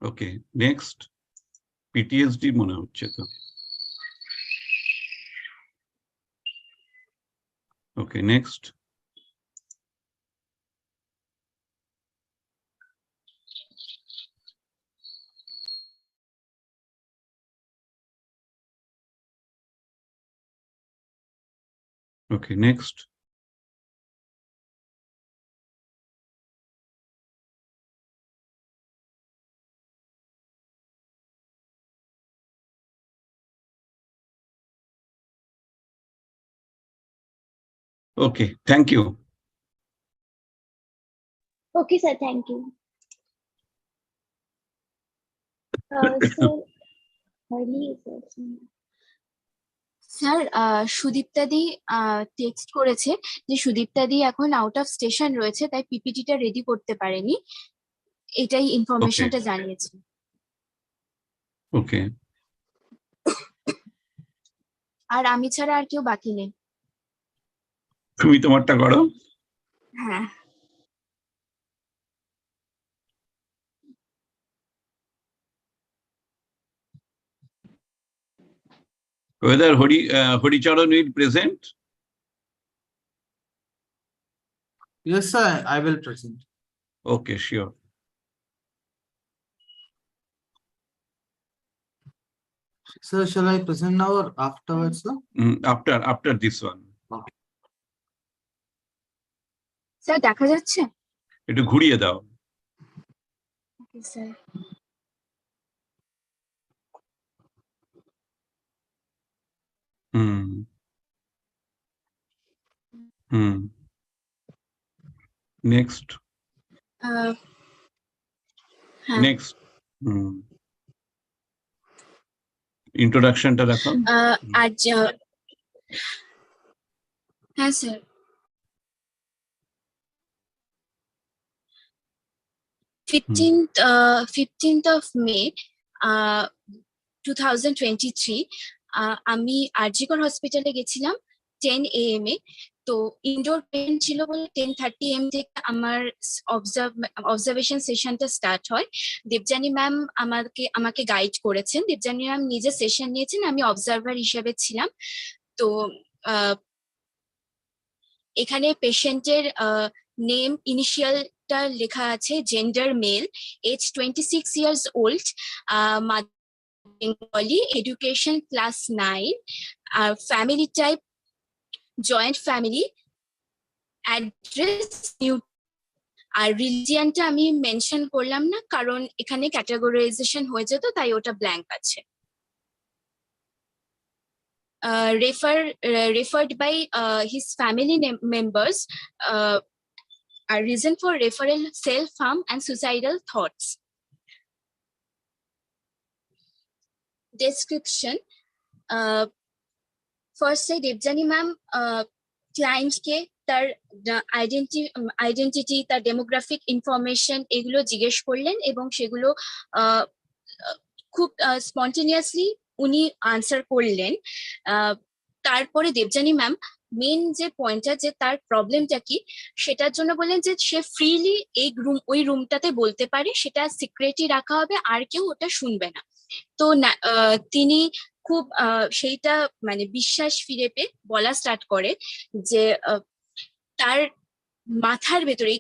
Okay, next. PTSD মনে হচ্ছে তো। Okay, next. Okay, next. Okay, thank you. Okay, sir, thank you. Sir, Sudipta di text করেছে যে সুদীপ্তা দি এখন out of station রয়েছে, তাই পিপিটিটা ready করতে পারেনি, এটাই ইনফরমেশনটা জানিয়েছে। ওকে, আর আমি ছাড়া আর কেউ বাকি নেই। তুমি তোমারটা করো। হ্যাঁ, whether Horicharan will present? Yes, sir, I will present. Okay, sure. Sir, shall I present now or afterwards, sir? After this one. Okay. Sir দেখা যাচ্ছে? একটু ঘুরিয়ে দাও। Okay sir. নেক্সট হ্যাঁ নেক্সট ইন্ট্রোডাকশনটা রাখো। আজ হ্যাঁ স্যার, 15th of May 2023 আমি আরজিকর হসপিটালে গেছিলাম 10 AM এ। তো ইনডোর পেশেন্ট ছিল বলে 10:30 AM থেকে আমার অবজারভেশন সেশনটা স্টার্ট হয়। দেবযানী ম্যাম আমাকে গাইড করেছেন। দেবযানী ম্যাম নিজে সেশন নিয়েছেন, আমি অবজারভার হিসেবে ছিলাম। তো এখানে পেশেন্টের নেম ইনিশিয়ালটা লেখা আছে, gender male, age 26 years old, Bengali, education class 9, আর family type joint family, address new. আর রিলিজিয়ানটা আমি মেনশন করলাম না, কারণ এখানে ক্যাটাগরাইজেশন হয়ে যেত, তাই ওটা ব্ল্যাঙ্ক আছে। referred by his family members. A reason for referral: self-harm and suicidal thoughts. Description: first say Devjani ma'am client ke তার আইডেন্টিটি, তার ডেমোগ্রাফিক ইনফরমেশন এগুলো জিজ্ঞেস করলেন এবং সেগুলো খুব স্পন্টেনিয়াসলি উনি আনসার করলেন। তারপরে দেবযানী ম্যাম মেন যে পয়েন্টটা, যে তার প্রবলেমটা কি সেটার জন্য বললেন যে সে ফ্রিলি ওই রুমটাতে বলতে পারে, সেটা সিক্রেটই রাখা হবে, আর কেউ ওটা শুনবে না। তো তিনি খুব সেইটা মানে বিশ্বাস ফিরে পেয়ে বলা স্টার্ট করে যে তার মাথার ভেতরে,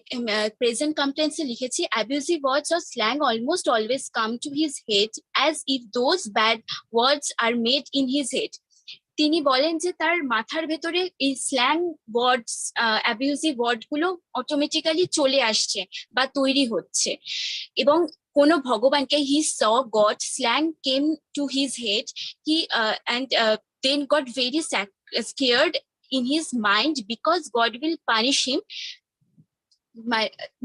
প্রেজেন্ট কমপ্লেন্সে লিখেছি, abusive words or slang almost always come to his head as if those bad words are made in his head. তিনি বলেন যে তার মাথার ভেতরে এই স্ল্যাং ওয়ার্ডস, অ্যাবিউজিভ ওয়ার্ড গুলো অটোমেটিক্যালি চলে আসছে বা তৈরি হচ্ছে, এবং কোনো ভগবানকে, he saw God, slang came to his head, he and then got very scared in his mind because God will punish him.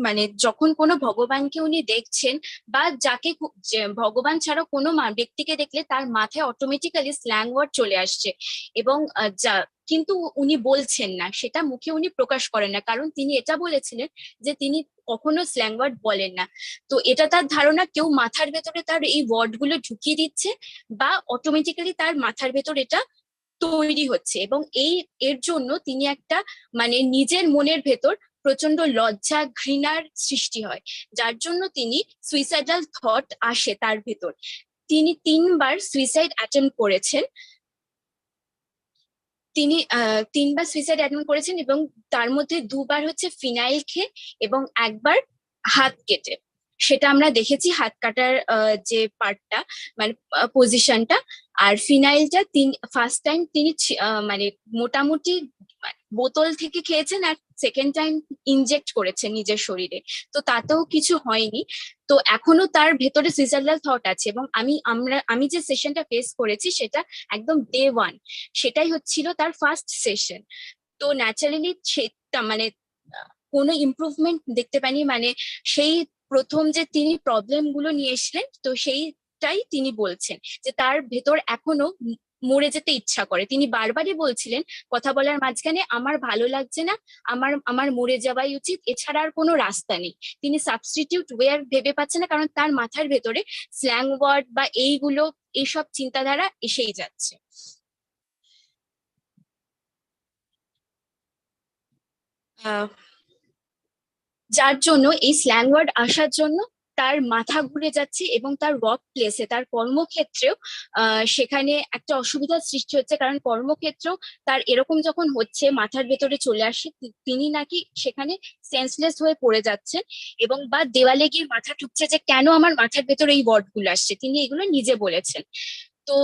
মানে যখন কোনো ভগবানকে উনি দেখছেন বা যাকে ভগবান ছাড়া কোনো ব্যক্তিকে দেখলে তার মাথায় অটোমেটিক্যালি স্ল্যাং ওয়ার্ড চলে আসছে, এবং কিন্তু উনি বলছেন না, সেটা মুখে উনি প্রকাশ করেন না, কারণ তিনি এটা বলেছিলেন যে তিনি কখনো স্ল্যাং ওয়ার্ড বলেন না। তো এটা তার ধারণা কেউ মাথার ভেতরে তার এই ওয়ার্ড গুলো ঢুকিয়ে দিচ্ছে বা অটোমেটিক্যালি তার মাথার ভেতর এটা তৈরি হচ্ছে, এবং এর জন্য তিনি একটা মানে নিজের মনের ভেতর প্রচন্ড লজ্জা ঘৃণার সৃষ্টি হয়, যার জন্য তিনি সুইসাইডাল থট আসে তার ভেতর। তিনি 3 বার সুইসাইড অ্যাটেম্প করেছেন। তিনি 3 বার সুইসাইড অ্যাটেম্প করেছেন এবং তার মধ্যে 2 বার হচ্ছে ফিনাইল খেয়ে এবং 1 বার হাত কেটে। সেটা আমরা দেখেছি, হাত কাটার যে পার্টটা মানে পজিশনটা। আর ফিনাইলটা ফার্স্ট টাইম তিনি মানে মোটামুটি বোতল থেকে খেয়েছেন, আর সেকেন্ড টাইম ইনজেক্ট করেছেন নিজের শরীরে, তো তাতেও কিছু হয়নি। তো এখনো তার ভেতরে সুইসাইডাল থট আছে, এবং আমি যে সেশনটা ফেস করেছি সেটা একদম ডে 1, সেটাই হচ্ছিল তার ফার্স্ট সেশন। তো ন্যাচারালি সেটা মানে কোনো ইমপ্রুভমেন্ট দেখতে পাইনি, মানে সেই প্রথম যে তিনি প্রবলেম গুলো নিয়ে এসলেন, তো সেইটাই তিনি বলছেন যে তার ভেতর এখনো মরে যেতে ইচ্ছা করে। তিনি বারবারই বলছিলেন কথা বলার মাঝখানে, আমার ভালো লাগছে না, আমার মরে যাওয়াই উচিত, এছাড়া আর কোনো রাস্তা নেই। তিনি সাবস্টিটিউট ওয়ে আর ভেবে পাচ্ছেন না, কারণ তার মাথার ভেতরে স্ল্যাং ওয়ার্ড বা এইসব চিন্তাধারা এসেই যাচ্ছে। যার জন্য এই স্ল্যাং ওয়ার্ড আসার জন্য তার মাথা ঘুরে যাচ্ছে, এবং তার ওয়ার্ক প্লেসে, তার কর্মক্ষেত্রেও সেখানে একটা অসুবিধার সৃষ্টি হচ্ছে, কারণ কর্মক্ষেত্রেও তার এরকম যখন হচ্ছে মাথার ভেতরে চলে আসে, তিনি নাকি সেখানে সেন্সলেস হয়ে পড়ে যাচ্ছেন, এবং বা দেওয়ালে গিয়ে মাথা ঠুকছে যে কেন আমার মাথার ভেতরে এই ওয়ার্ডগুলো আসছে, তিনি এগুলো নিজে বলেছেন। তো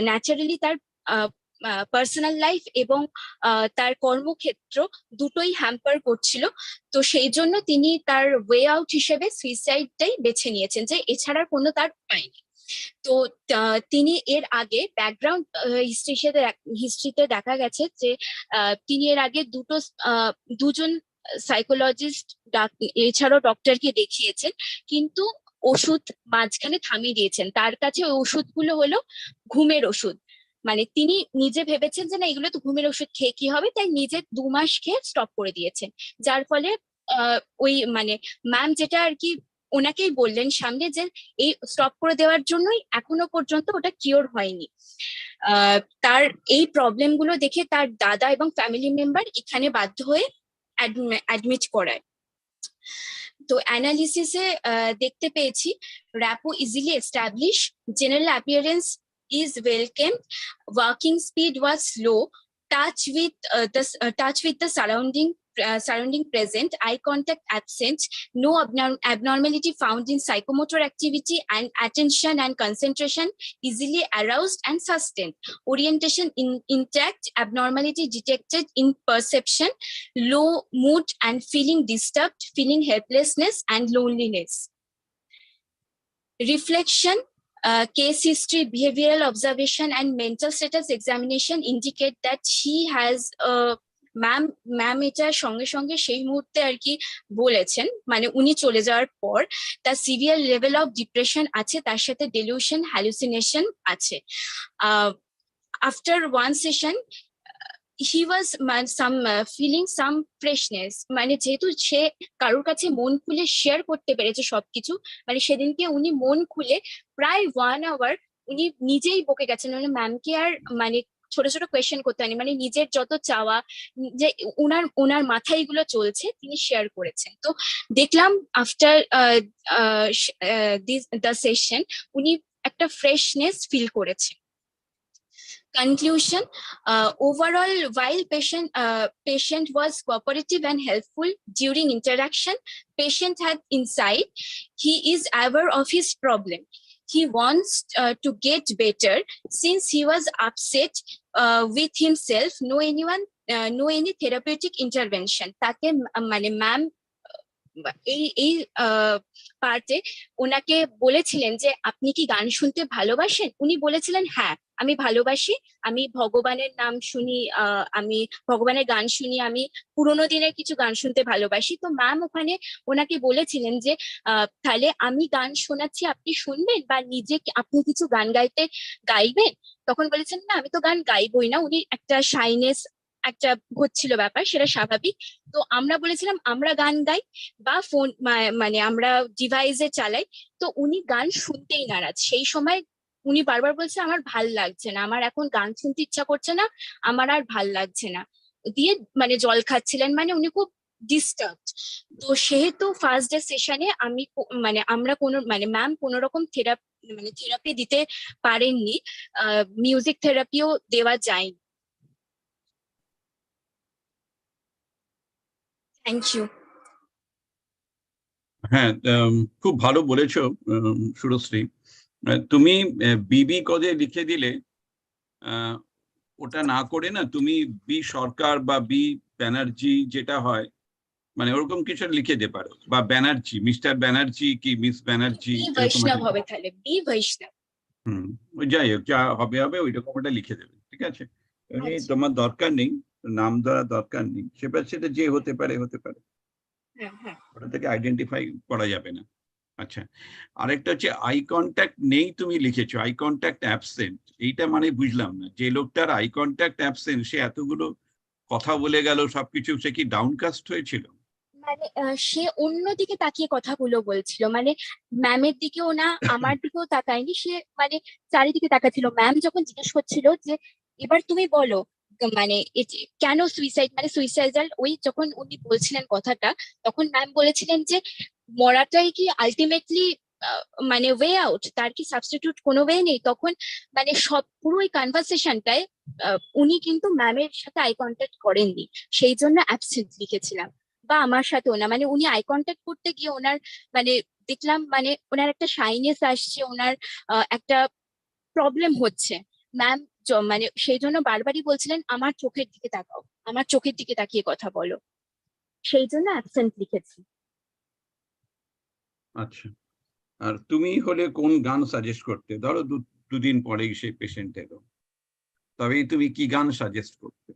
ন্যাচারালি তার পার্সোনাল লাইফ এবং তার কর্মক্ষেত্র দুটোই হ্যাম্পার করছিল। তো সেই জন্য তিনি তার ওয়ে আউট হিসেবে সুইসাইডটাই বেছে নিয়েছেন, যে এছাড়া কোনো তার উপায় নেই। তো তিনি এর আগে ব্যাকগ্রাউন্ড হিস্ট্রিতে দেখা গেছে যে তিনি এর আগে দুজন সাইকোলজিস্ট এছাড়াও ডক্টরকে দেখিয়েছেন, কিন্তু ওষুধ মাঝখানে থামিয়ে দিয়েছেন। তার কাছে ওই ওষুধগুলো হলো ঘুমের ওষুধ। মানে তিনি নিজে ভেবেছেন যে না এগুলো তো ঘুমের ওষুধ খেয়ে কি হবে, তাই নিজে 2 মাস খেয়ে স্টপ করে দিয়েছেন। যার ফলে ওই মানে ম্যাম যেটা আর কি ওনাকেই বললেন সামনে যে এই স্টপ করে দেওয়ার জন্যই এখনো পর্যন্ত ওটা কিওর হয়নি। তার এই প্রবলেম গুলো দেখে তার দাদা এবং ফ্যামিলি মেম্বার এখানে বাধ্য হয়ে অ্যাডমিট করায়। তো অ্যানালিসিসে দেখতে পেয়েছি rapport easily establish, general appearance is welcome, walking speed was slow, touch with the surrounding present, eye contact absent, no abnormality found in psychomotor activity, and attention and concentration easily aroused and sustained, orientation intact, abnormality detected in perception, low mood and feeling disturbed, feeling helplessness and loneliness. Reflection, case history, behavioral observation, and mental status examination indicate that she has ma'am এটা সঙ্গে সঙ্গে সেই মুহূর্তে আর কি বলেছেন, মানে উনি চলে যাওয়ার পর তার সিভিয়ার লেভেল অফ ডিপ্রেশন আছে, তার সাথে ডেলিউশন, হ্যালুসিনেশন আছে। After one session he was feeling some freshness, মানে যেহেতু সে কারোর কাছে মন খুলে শেয়ার করতে পেরেছে সবকিছু, মানে সেদিনকে উনি মন খুলে প্রায় 1 আওয়ার উনি নিজেই বকে গেছেন, মানে ম্যামকে আর মানে ছোট ছোট কোয়েশ্চেন করতে হয়নি, মানে নিজের যত চাওয়া যে ওনার মাথায় এগুলো চলছে তিনি শেয়ার করেছেন। তো দেখলাম আফটার দ্য সেশন উনি একটা ফ্রেশনেস ফিল করেছেন। Conclusion, overall, while patient was cooperative and helpful during interaction, patient had insight. He is aware of his problem. He wants to get better. Since he was upset with himself, no any therapeutic intervention. তাকে মানে ma'am এই পার্টে ওনাকে বলেছিলেন যে আপনি কি গান শুনতে ভালোবাসেন? উনি বলেছিলেন হ্যাঁ আমি ভালোবাসি, আমি ভগবানের নাম শুনি, আমি ভগবানের গান শুনি, আমি পুরোনো দিনের কিছু গান শুনতে ভালোবাসি। তো ম্যাম ওখানে ওনাকে বলেছিলেন যে তাহলে আমি গান শোনাচ্ছি আপনি শুনবেন, বা নিজে আপনি কিছু গান গাইবেন? তখন বলেছেন না আমি তো গান গাইবই না। উনি একটা শাইনেস একটা হচ্ছিল ব্যাপার, সেটা স্বাভাবিক। তো আমরা বলেছিলাম আমরা গান গাই বা ফোন মানে আমরা ডিভাইসে চালাই। তো উনি গান শুনতেই নারাজ। সেই সময় উনি বারবার বলছে আমার ভাল লাগছে না, আমার এখন গান শুনতে ইচ্ছা করছে না, আমার আর ভাল লাগছে না, দিয়ে মানে জল খাচ্ছিলেন, মানে উনি খুব ডিস্টার্বড। তো সেহেতু ফার্স্ট ডে সেশনে আমি মানে আমরা কোনো মানে ম্যাম কোনো রকম থেরাপি দিতে পারেননি, মিউজিক থেরাপিও দেওয়া যায়নি। Thank you. হ্যাঁ, খুব ভালো বলেছো সুরশ্রী। তুমি বিবি কদে লিখে দিলে, ওটা না করে না তুমি বি সরকার বা বি ব্যানার্জি যেটা হয় মানে ওরকম কিছু লিখে দিতে পারো, বা ব্যানার্জি, মিস্টার ব্যানার্জি কি মিস ব্যানার্জি, বৈষ্ণব হবে তাহলে, বি বৈষ্ণব। ওই যাই হোক যা হবে হবে ওই রকম ওটা লিখে দেবে, ঠিক আছে? তোমার দরকার নেই, নাম ধরা দরকার নেই, সেটা যে হতে পারে ওটা থেকে আইডেন্টিফাই করা যাবে না। আচ্ছা, আরেকটা হচ্ছে আই কন্ট্যাক্ট নেই, তুমি লিখেছো আই কন্ট্যাক্ট অ্যাবসেন্ট। এইটা মানে বুঝলাম না, যে লোকটার আই কন্ট্যাক্ট অ্যাবসেন্ট সে এতগুলো কথা বলে গেল সবকিছু, সে কি ডাউনকাস্ট হয়েছিল? মানে সে অন্যদিকে তাকিয়ে কথাগুলো বলছিল, মানে ম্যামের দিকেও না আমার দিকেও তাকায়নি, সে মানে চারিদিকে তাকাচ্ছিল। ম্যাম যখন জিজ্ঞেস করছিল যে এবার তুমি বলো মানে কেন সুইসাইড, মানে সুইসাইডাল, ওই যখন উনি বলছিলেন কথাটা তখন ম্যাম বলেছিলেন যে মরাটাই কি আলটিমেটলি মানে ওয়ে আউট, তার কি সাবস্টিটিউট কোনো ওয়ে নেই। তখন মানে সব পুরো ওই কনভারসেশনটায় উনি কিন্তু ম্যামের সাথে আই কন্ট্যাক্ট করেননি, সেই জন্য অ্যাবসেন্ট লিখেছিলাম। বা আমার সাথেও না, মানে উনি আই কন্ট্যাক্ট করতে গিয়ে ওনার মানে দেখলাম মানে ওনার একটা শাইনেস আসছে, ওনার একটা প্রবলেম হচ্ছে। ম্যাম মানে সেই জন্য বারবারই বলছিলেন আমার চোখের দিকে তাকাও, আমার চোখের দিকে তাকিয়ে কথা বলো, সেই জন্য অ্যাবসেন্ট লিখেছি। আচ্ছা, আর তুমি হলে কোন গান সাজেস্ট করতে? ধরো দুদিন পরেই সেই পেশেন্ট এলো, তবেই তুমি কি গান সাজেস্ট করতে?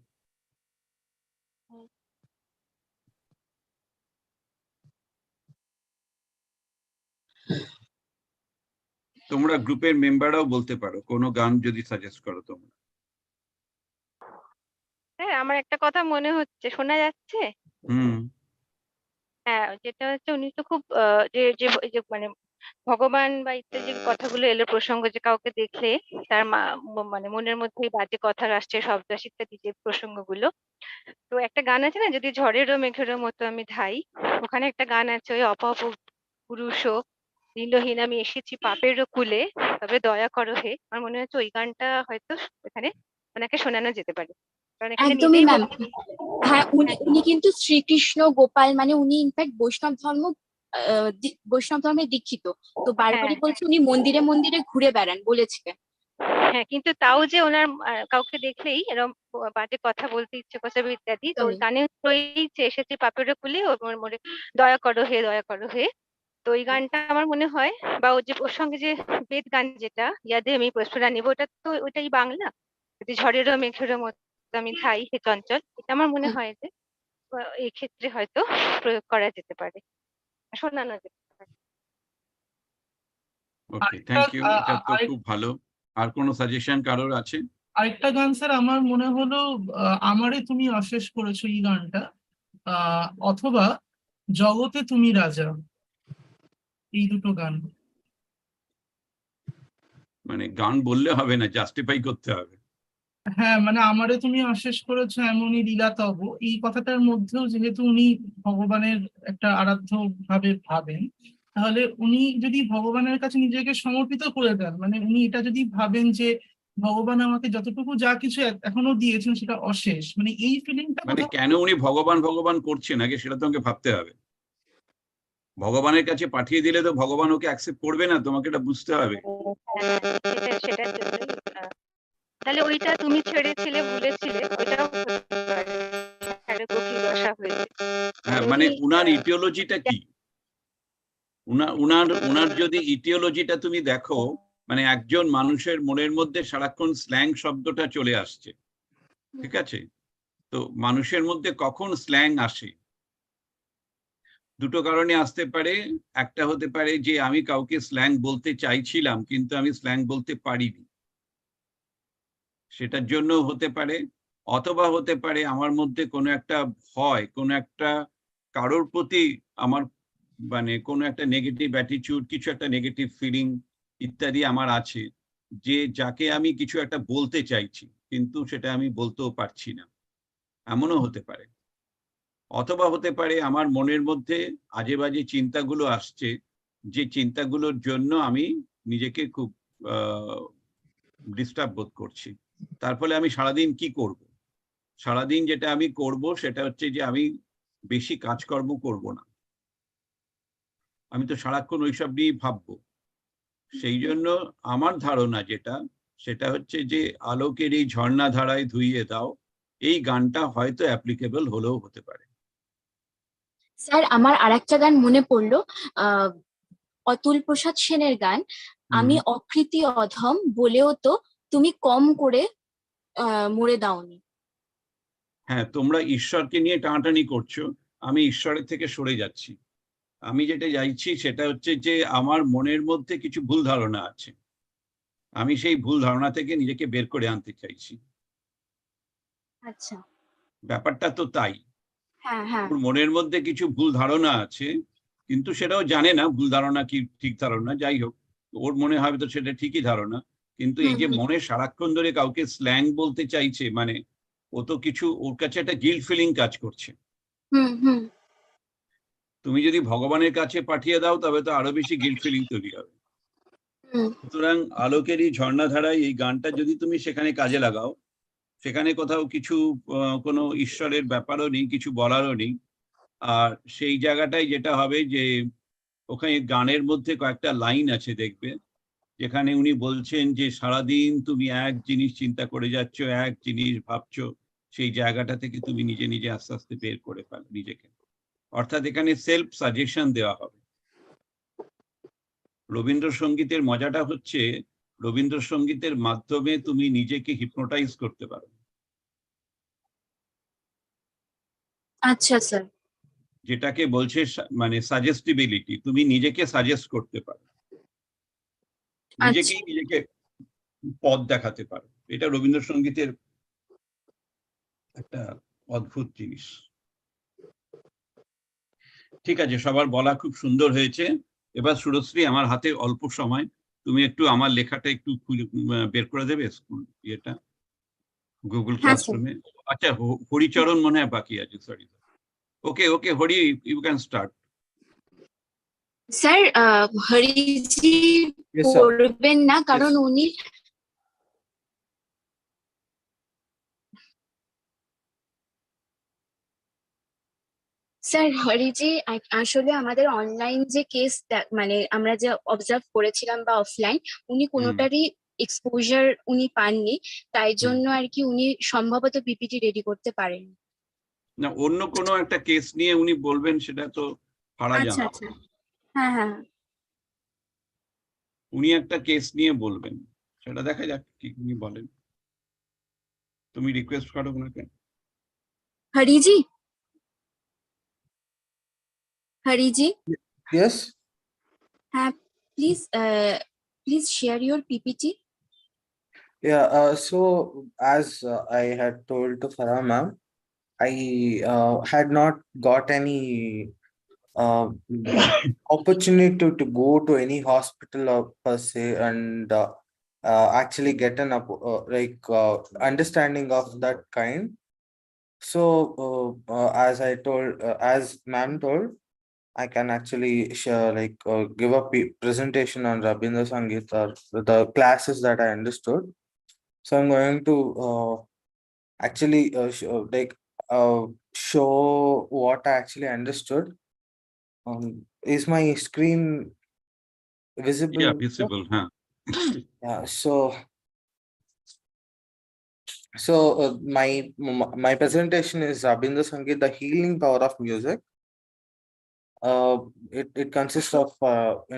তোমরা গ্রুপের মেম্বাররাও বলতে পারো কোনো গান যদি সাজেস্ট করো তোমরা। হ্যাঁ, আমার একটা কথা মনে হচ্ছে, শোনা যাচ্ছে? হ্যাঁ, যেটা হচ্ছে উনি তো খুব যে যে যে মানে ভগবান বা ইত্যাদি যে কথাগুলো এলো প্রসঙ্গ, যে কাউকে দেখলে তার মানে মনের মধ্যে বাজে কথা আসছে, শব্দ আসছে ইত্যাদি যে প্রসঙ্গগুলো। তো একটা গান আছে না, যদি ঝড়েরও মেঘেরও মতো আমি ধাই, ওখানে একটা গান আছে, ওই অপপ পুরুষও দিনহীন আমি এসেছি পাপেরও কুলে, তবে দয়া করো হে। আমার মনে হচ্ছে ওই গানটা হয়তো এখানে ওনাকে শোনানো যেতে পারে, কারণ এখানে একদমই নিজেই ম্যাম। হ্যাঁ, উনি কিন্তু শ্রীকৃষ্ণ গোপাল, মানে উনি ইনফ্যাক্ট বৈষ্ণব ধর্মে দীক্ষিত। তো বারবারই বলছে উনি মন্দিরে মন্দিরে ঘুরে বেড়ান, বলেছে। হ্যাঁ, কিন্তু তাও যে ওনার কাউকে দেখলেই এরকম বাজে কথা বলতে ইচ্ছে করছে বা ইত্যাদি, তো ওই গানে রয়েছে এসেছে পাপের কুলে ওর মনে দয়া করো হে, দয়া করো হে। তো ওই গানটা আমার মনে হয়, বা ওর সঙ্গে যে বেদ গান যেটা ইয়াদে আমি প্রস্ফুরা নিব, ওটা তো ওইটাই বাংলা, যদি ঝড়েরও মেঘেরও মতো আমি ধাই হে চঞ্চল, এটা আমার মনে হয় যে এই ক্ষেত্রে হয়তো প্রয়োগ করা যেতে পারে, শোনানো যেতে পারে। ওকে, থ্যাংক ইউ, এটা তো খুব ভালো। আর কোনো সাজেশন কারোর আছে? আরেকটা গান স্যার আমার মনে হলো, আমারে তুমি অশেষ করেছো, এই গানটা, অথবা জগতে তুমি রাজা, এই দুটো গান। মানে গান বললে হবে না, জাস্টিফাই করতে হবে। হ্যাঁ, মানে আমারে তুমি অশেষ করেছো এমনই লীলা তব, এই কথাটার মধ্যেও যেহেতু উনি ভগবানের একটা আরাধ্য ভাবে ভাবেন, তাহলে উনি যদি ভগবানের কাছে নিজেকে সমর্পিত করে দেন, মানে উনি এটা যদি ভাবেন যে ভগবান আমাকে যতটুকু যা কিছু এখনো দিয়েছেন সেটা অশেষ, মানে এই ফিলিংটা মানে কেন উনি ভগবান ভগবান করছেন আগে সেটা তোমাকে ভাবতে হবে। ভগবানের কাছে পাঠিয়ে দিলে তো ভগবান ওকে অ্যাকসেপ্ট করবে না, তোমাকে এটা বুঝতে হবে। সেটার জন্যই তাহলে ওইটা তুমি ছেড়েছিলে ভুলেছিলে, ওইটাও দশা হয়েছে। হ্যাঁ, মানে উনার ইটিওলজিটা কি, উনার যদি ইটিওলজিটা তুমি দেখো, মানে একজন মানুষের মনের মধ্যে সারাক্ষণ স্ল্যাং শব্দটা চলে আসছে, ঠিক আছে? তো মানুষের মধ্যে কখন স্ল্যাং আসে? দুটো কারণে আসতে পারে। একটা হতে পারে যে আমি কাউকে স্ল্যাং বলতে চাইছিলাম কিন্তু আমি স্ল্যাং বলতে পারিনি, সেটার জন্য হতে পারে। অথবা হতে পারে আমার মধ্যে কোনো একটা ভয়, কোনো একটা কারোর প্রতি আমার মানে কোনো একটা নেগেটিভ অ্যাটিটিউড, কিছু একটা নেগেটিভ ফিলিং ইত্যাদি আমার আছে, যে যাকে আমি কিছু একটা বলতে চাইছি কিন্তু সেটা আমি বলতেও পারছি না, এমনও হতে পারে। অথবা হতে পারে আমার মনের মধ্যে আজে বাজে চিন্তাগুলো আসছে, যে চিন্তাগুলোর জন্য আমি নিজেকে খুব ডিস্টার্ব বোধ করছি। তার ফলে আমি সারাদিন কি করব? সারাদিন যেটা আমি করব সেটা হচ্ছে যে আমি বেশি কাজকর্ম করব না, আমি তো সারাক্ষণ ওইসব নিয়েই ভাববো। সেই জন্য আমার ধারণা যেটা, সেটা হচ্ছে যে আলোকের এই ঝর্ণা ধারায় ধুইয়ে দাও, এই গানটা হয়তো অ্যাপ্লিকেবল হলেও হতে পারে। স্যার, আমার আরেকটা গান মনে পড়লো, অতুল প্রসাদ সেনের গান, আমি অকৃতি অধম বলেও তো তুমি কম করে মরে দাওনি। হ্যাঁ, তোমরা ঈশ্বরকে নিয়ে টানাটানি করছো, আমি ঈশ্বরের থেকে সরে যাচ্ছি। আমি যেটা চাইছি সেটা হচ্ছে যে আমার মনের মধ্যে কিছু ভুল ধারণা আছে, আমি সেই ভুল ধারণা থেকে নিজেকে বের করে আনতে চাইছি। আচ্ছা, ব্যাপারটা তো তাই। হ্যাঁ হ্যাঁ, ওর মনের মধ্যে কিছু ভুল ধারণা আছে, কিন্তু সেটাও জানে না ভুল ধারণা কি ঠিক ধারণা, যাই হোক, ওর মনে হবে তো সেটা ঠিকই ধারণা। কিন্তু এই যে মনে সারাক্ষণ ধরে কাউকে স্ল্যাং বলতে চাইছে, মানে ও তো কিছু, ওর কাছে একটা গিল্ট ফিলিং কাজ করছে। তুমি যদি ভগবানের কাছে পাঠিয়ে দাও তবে তো আরো বেশি গিল্ট ফিলিং তৈরি হবে। সুতরাং আলোকেরই ঝর্ণাধারায় এই গানটা যদি তুমি সেখানে কাজে লাগাও, সেখানে কোথাও কিছু কোনো ঈশ্বরের ব্যাপারও নেই, কিছু বলারও নেই। আর সেই জায়গাটায় যেটা হবে যে ওখানে গানের মধ্যে কয়েকটা লাইন আছে দেখবে, যেখানে উনি বলছেন যে সারাদিন তুমি এক জিনিস চিন্তা করে যাচ্ছ, এক জিনিস ভাবছো, সেই জায়গাটা থেকে তুমি নিজে নিজে আস্তে আস্তে বের করে ফেলো নিজেকে। অর্থাৎ এখানে সেলফ সাজেশন দেওয়া হবে। রবীন্দ্রসঙ্গীতের মজাটা হচ্ছে রবীন্দ্রসঙ্গীতের মাধ্যমে তুমি নিজেকে হিপনোটাইজ করতে পারো। আচ্ছা স্যার। যেটাকে বলছে মানে সাজেস্টিবিলিটি, তুমি নিজেকে সাজেস্ট করতে পারো, নিজেকেই নিজেকে পথ দেখাতে পারো। এটা রবীন্দ্রসঙ্গীতের একটা অদ্ভুত জিনিস। ঠিক আছে, সবার বলা খুব সুন্দর হয়েছে। এবার সুরশ্রী, আমার হাতে অল্প সময়, তুমি একটু আমার লেখাটা একটু বের করে দেবে স্কুল ইয়েটা গুগল ক্লাসরুমে। আচ্ছা, হরিচরণ মনে হয় বাকি আছে, sorry. Okay okay Hari, you can start. Sir হরিজি পড়বেন না, কারণ উনি স্যার হরিজি আসলে আমাদের অনলাইন যে কেস মানে আমরা যে অবজার্ভ করেছিলাম বা অফলাইন, উনি কোনোটারই এক্সপোজার উনি পাননি, তাই জন্য আর কি উনি সম্ভবত পিপিটি রেডি করতে পারেন না। অন্য কোনো একটা কেস নিয়ে উনি বলবেন, সেটা তো পারা আচ্ছা যাবে। আচ্ছা, হ্যাঁ হ্যাঁ, উনি একটা কেস নিয়ে বলবেন, সেটা দেখা যাক কি উনি বলেন। তুমি রিকোয়েস্ট করো ওনাকে। হরিজি, হরিজি, Yes. হ্যাঁ please, please share your PPT. Yeah. So as I had told to Farah ma'am, I had not got any opportunity to go to any hospital or per se, and actually get an understanding of that kind. So as I told, as ma'am told, I can actually share, give a presentation on Rabindra Sangeet or the classes that I understood. So I'm going to actually show what I actually understood. Is my screen visible? Yeah, visible, huh? Yeah. So my presentation is Rabindra Sangeet, the healing power of music. It consists of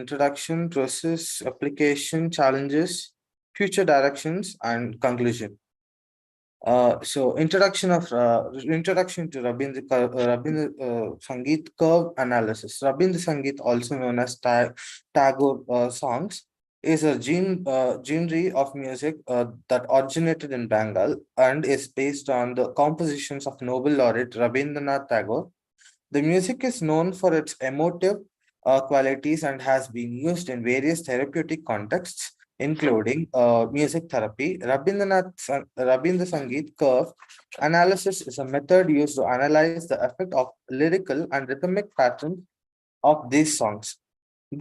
introduction, process, application, challenges, future directions, and conclusion. So introduction to Rabindra Sangeet curve analysis. Rabindra Sangeet, also known as Tagore songs, is a genre of music that originated in Bengal and is based on the compositions of Nobel laureate Rabindranath Tagore. The music is known for its emotive qualities and has been used in various therapeutic contexts, including music therapy. Rabindra Sangeet curve analysis is a method used to analyze the effect of lyrical and rhythmic patterns of these songs.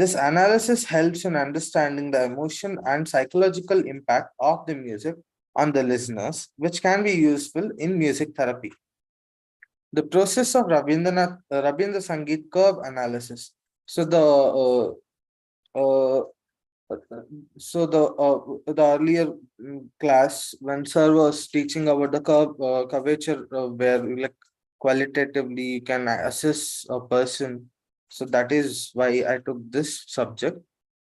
This analysis helps in understanding the emotion and psychological impact of the music on the listeners, which can be useful in music therapy. The process of Rabindra Sangeet curve analysis. So the earlier class, when sir was teaching about the curvature, where like qualitatively you can assess a person. So that is why I took this subject.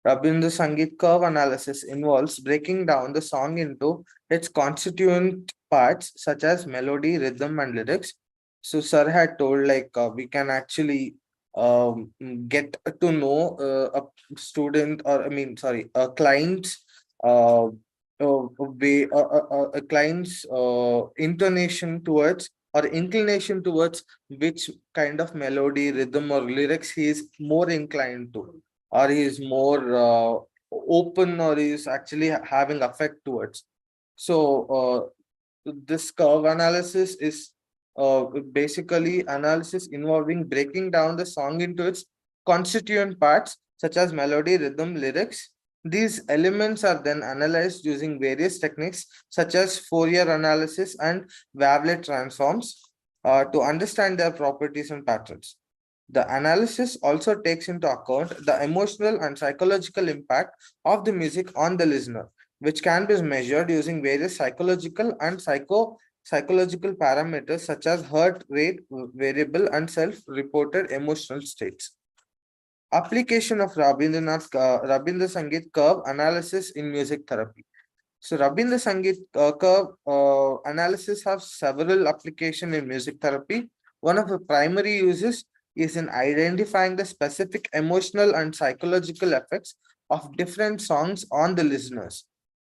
Rabindra Sangeet curve analysis involves breaking down the song into its constituent parts such as melody, rhythm, and lyrics. So sir had told we can actually get to know a student, or a client's way, a client's intonation towards or inclination towards which kind of melody, rhythm, or lyrics he is more inclined to, or he is more open, or he is actually having affect towards. So this curve analysis is basically analysis involving breaking down the song into its constituent parts such as melody, rhythm, lyrics. These elements are then analyzed using various techniques such as Fourier analysis and wavelet transforms to understand their properties and patterns. The analysis also takes into account the emotional and psychological impact of the music on the listener, which can be measured using various psychological and psychological parameters such as heart rate variable and self-reported emotional states. Application of Rabindra Sangeet curve analysis in music therapy. So Rabindra Sangeet curve analysis have several applications in music therapy. One of the primary uses is in identifying the specific emotional and psychological effects of different songs on the listeners.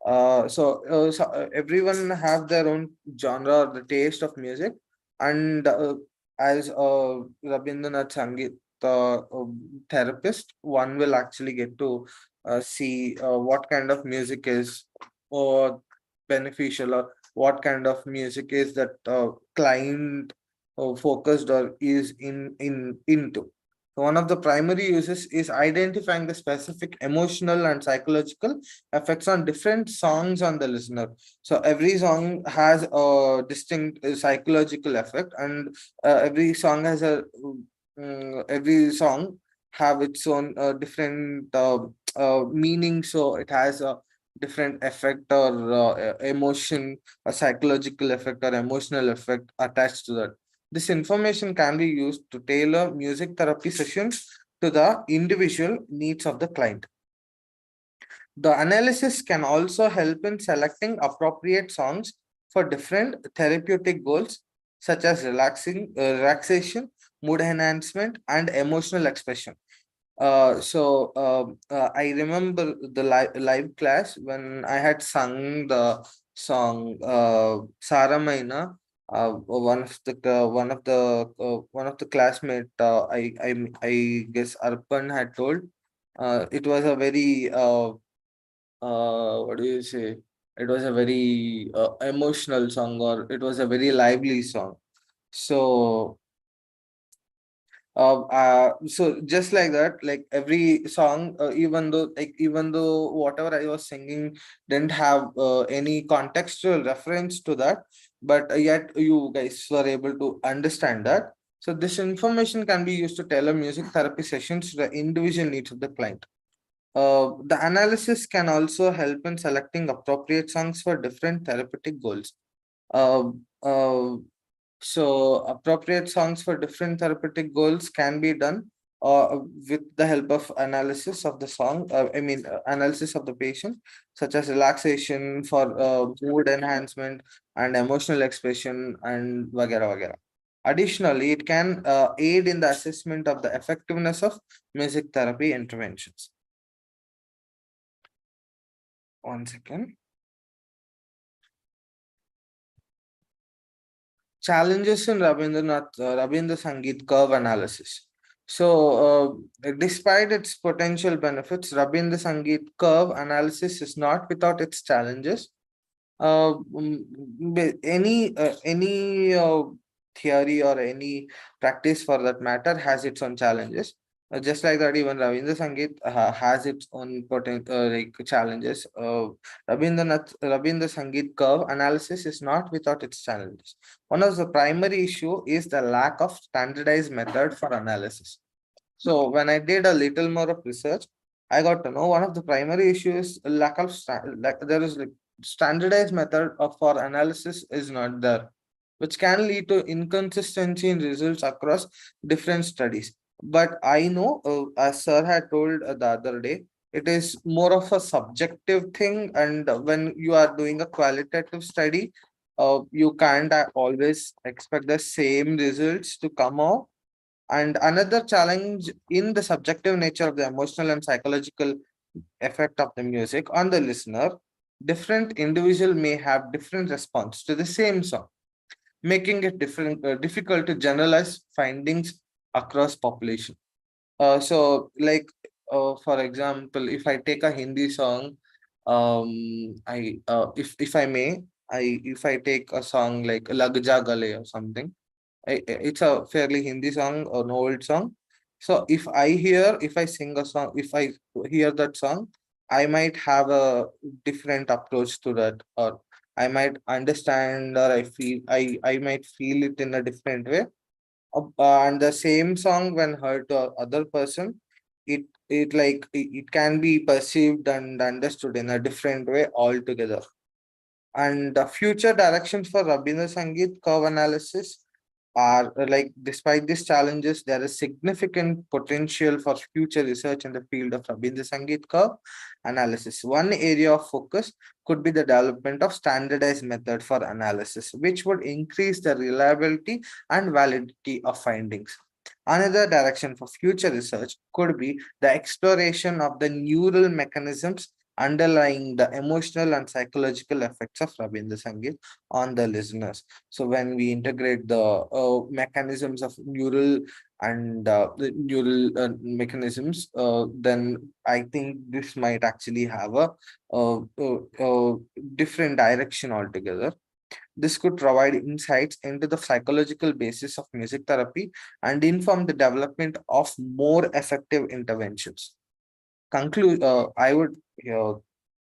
So everyone have their own genre or the taste of music, and as Rabindranath Sangeet therapist, one will actually get to see what kind of music is or beneficial, or what kind of music is that client focused or is into. So one of the primary uses is identifying the specific emotional and psychological effects on different songs on the listener. So every song has a distinct psychological effect, and every song has a every song have its own different meaning. So it has a different effect or emotion, a psychological effect or emotional effect attached to that. This information can be used to tailor music therapy sessions to the individual needs of the client. The analysis can also help in selecting appropriate songs for different therapeutic goals, such as relaxation, mood enhancement, and emotional expression. I remember the live class when I had sung the song Saramaina. One of the classmate, I guess Arpan had told. It was a very what do you say? It was a very emotional song, or it was a very lively song. So just like that, like every song, even though whatever I was singing didn't have any contextual reference to that, but yet you guys were able to understand that. So this information can be used to tailor music therapy sessions to the individual needs of the client. The analysis can also help in selecting appropriate songs for different therapeutic goals. Uh, uh, so appropriate songs for different therapeutic goals can be done with the help of analysis of the song, analysis of the patient, such as relaxation, for mood enhancement and emotional expression, and vagera vagera. Additionally, it can aid in the assessment of the effectiveness of music therapy interventions. One second. Challenges in Rabindra Sangeet curve analysis. So, despite its potential benefits, Rabindra Sangeet curve analysis is not without its challenges. Any theory or any practice for that matter has its own challenges. Just like that, even Rabindra Sangeet has its own challenges. Rabindra Sangeet curve analysis is not without its challenges. One of the primary issue is the lack of standardized method for analysis. So when I did a little more of research, I got to know one of the primary issues is lack of there is standardized method for analysis is not there, which can lead to inconsistency in results across different studies. But I know, as sir had told the other day, it is more of a subjective thing, and when you are doing a qualitative study, you can't always expect the same results to come out. And another challenge in the subjective nature of the emotional and psychological effect of the music on the listener, different individual may have different response to the same song, making it difficult to generalize findings across population. For example, if I take a Hindi song, if I may, if I take a song like Lag Ja Gale or something, it's a fairly Hindi song, an old song. So if I sing a song, if I hear that song, I might have a different approach to that, or I might understand, or I might feel it in a different way. And the same song when heard to other person, it can be perceived and understood in a different way altogether. And the future directions for Rabindra Sangeet curve analysis are like, despite these challenges, there is significant potential for future research in the field of Rabindra Sangeet curve analysis. One area of focus could be the development of standardized method for analysis, which would increase the reliability and validity of findings. Another direction for future research could be the exploration of the neural mechanisms underlying the emotional and psychological effects of Rabindra Sangeet on the listeners. So when we integrate the mechanisms of neural and the neural mechanisms, then I think this might actually have a different direction altogether. This could provide insights into the psychological basis of music therapy and inform the development of more effective interventions. I would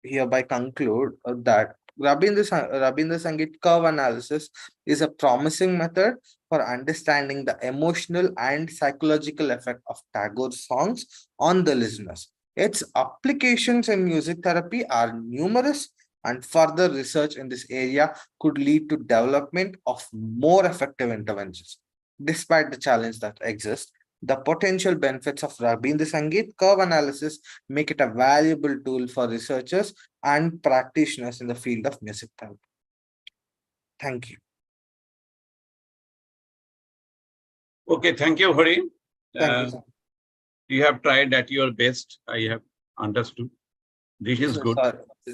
hereby conclude that Rabindra Sangeet curve analysis is a promising method for understanding the emotional and psychological effect of Tagore's songs on the listeners. Its applications in music therapy are numerous, and further research in this area could lead to development of more effective interventions. Despite the challenge that exists, the potential benefits of Rabindra Sangeet curve analysis make it a valuable tool for researchers and practitioners in the field of music therapy. Thank you. Okay, thank you, Hari. Thank you, sir. You have tried at your best. I have understood. This is good.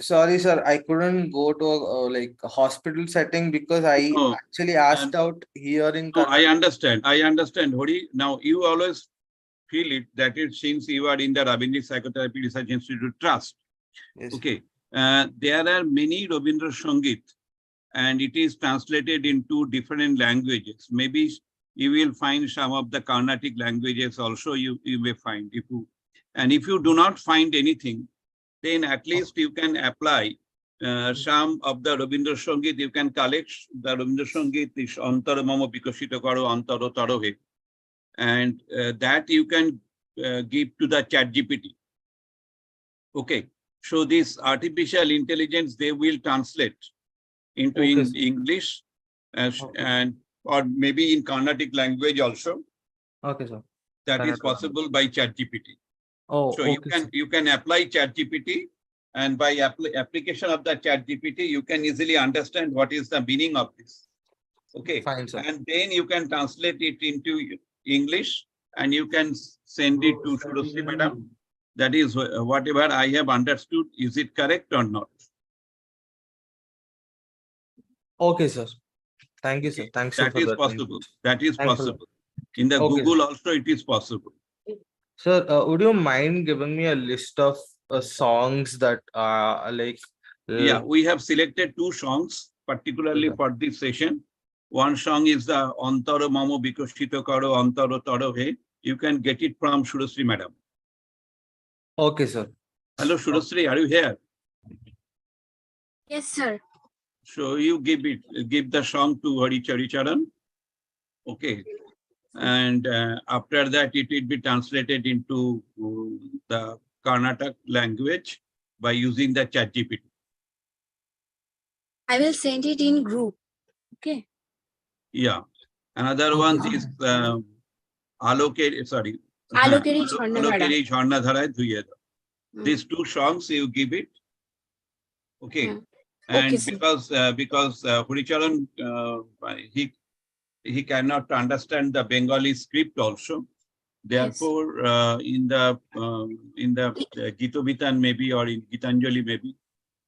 Sorry, sir. I couldn't go to like a hospital setting because I actually asked out here in. No, I understand. I understand, Hari. Now you always feel it that it seems you are in the Rabindra Psychotherapy Research Institute Trust. Yes. Okay. There are many Rabindra Sangeet, and it is translated into different languages. Maybe you will find some of the Carnatic languages also you may find. If you do not find anything, then at least you can apply some of the Rabindra Sangeet. You can collect the Rabindra Sangeet, this Antara Mama Bikashita Karo Antaro Tarohe, and that you can give to the ChatGPT. Okay, so this artificial intelligence, they will translate into English and or maybe in Carnatic language also. Okay, sir. That is possible by ChatGPT. Oh, so you can apply ChatGPT, and by application of the ChatGPT, you can easily understand what is the meaning of this. Okay, fine, sir. And then you can translate it into English, and you can send it to Surasri Madam. That is whatever I have understood. Is it correct or not? Okay, sir. Thank you, sir. Thanks. That is possible. That is possible. In the Google also, it is possible. Sir, would you mind giving me a list of songs that are like? Yeah, we have selected 2 songs particularly for this session. One song is the Antaro Mamo Bikoshito Karo Antaro Taro He. You can get it from Surasri Madam. Okay, sir. Hello, Surasri, are you here? Yes, sir. So you give the song to Hari Charicharan. Okay. And after that, it will be translated into the Karnataka language by using the ChatGPT. I will send it in group. Okay. Yeah. Another one is Alokeri, sorry. Alokeri Jharna Dharai Dhuyeda. These 2 songs you give it. Okay. And okay, because Haricharan, he cannot understand the Bengali script also. Therefore, yes. In the Gitobitan maybe, or in Gitanjali maybe,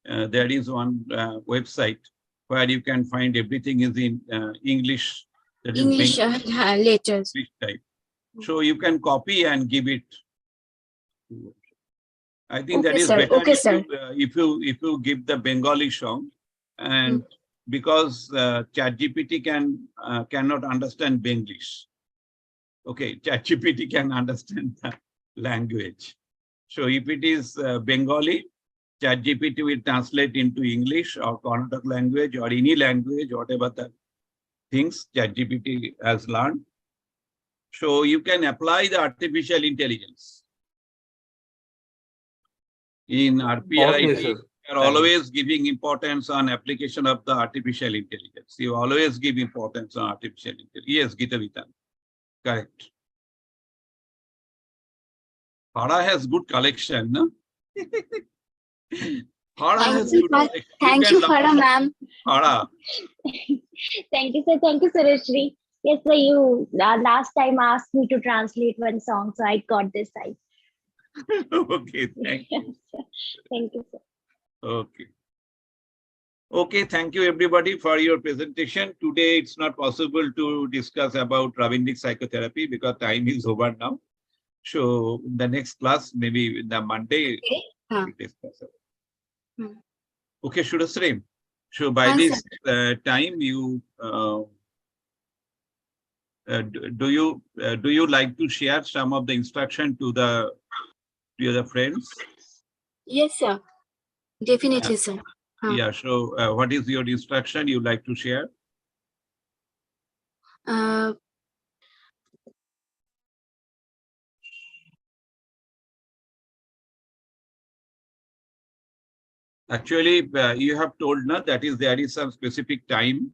there is one website where you can find everything is in English. That is English letters. English type. So you can copy and give it. I think that is better if you give the Bengali song, and because ChatGPT cannot understand Benglish. Okay, ChatGPT can understand the language. So if it is Bengali, ChatGPT will translate into English or Karnataka language or any language, whatever the things ChatGPT has learned. So you can apply the artificial intelligence. In RPRIT, are always giving importance on application of the artificial intelligence. You always give importance on artificial intelligence. Yes, Gita Vitan. Correct. Hara has good collection, no? Hara has good collection. Thank you, Farah ma'am. Hara. Thank you, sir. Thank you, Sureshri. Yes, sir. You last time asked me to translate one song, so I got this right. Okay, thank you. Thank you, sir. Okay. Okay, thank you everybody for your presentation. Today it's not possible to discuss about Ravindric psychotherapy because time is over now. So the next class, maybe the Monday, we'll discuss it. Okay, Shudasri. So by this time, you do you like to share some of the instruction to the friends? Yes, sir. Definitely, sir. Yeah. So what is your instruction you like to share? Actually, you have told now that is there is some specific time,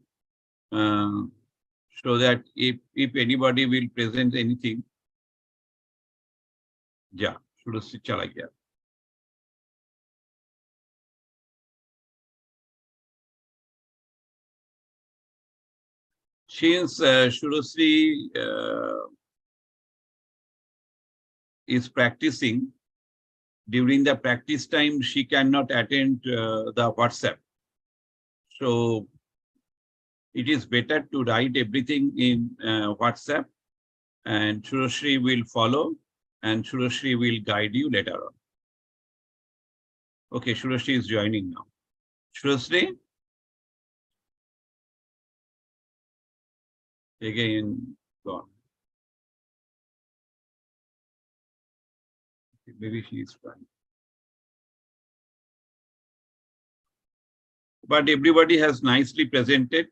so that if anybody will present anything, yeah, should chala gaya. Since Shurasri is practicing, during the practice time, she cannot attend the WhatsApp. So it is better to write everything in WhatsApp, and Shurasri will follow, and Shurasri will guide you later on. Okay, Shurasri is joining now. Shurasri? Again, gone. Maybe she is fine. But everybody has nicely presented.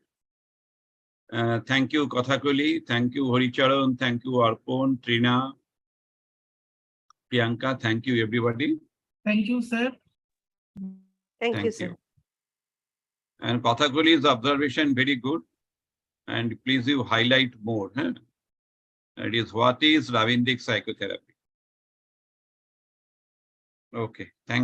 Thank you, Kathakali. Thank you, Horicharan. Thank you, Arpon, Trina, Priyanka. Thank you, everybody. Thank you, sir. Thank you, sir. And Kathakali's observation very good. And please you highlight more. Huh? That is what is Ravindric psychotherapy. Okay, thank you.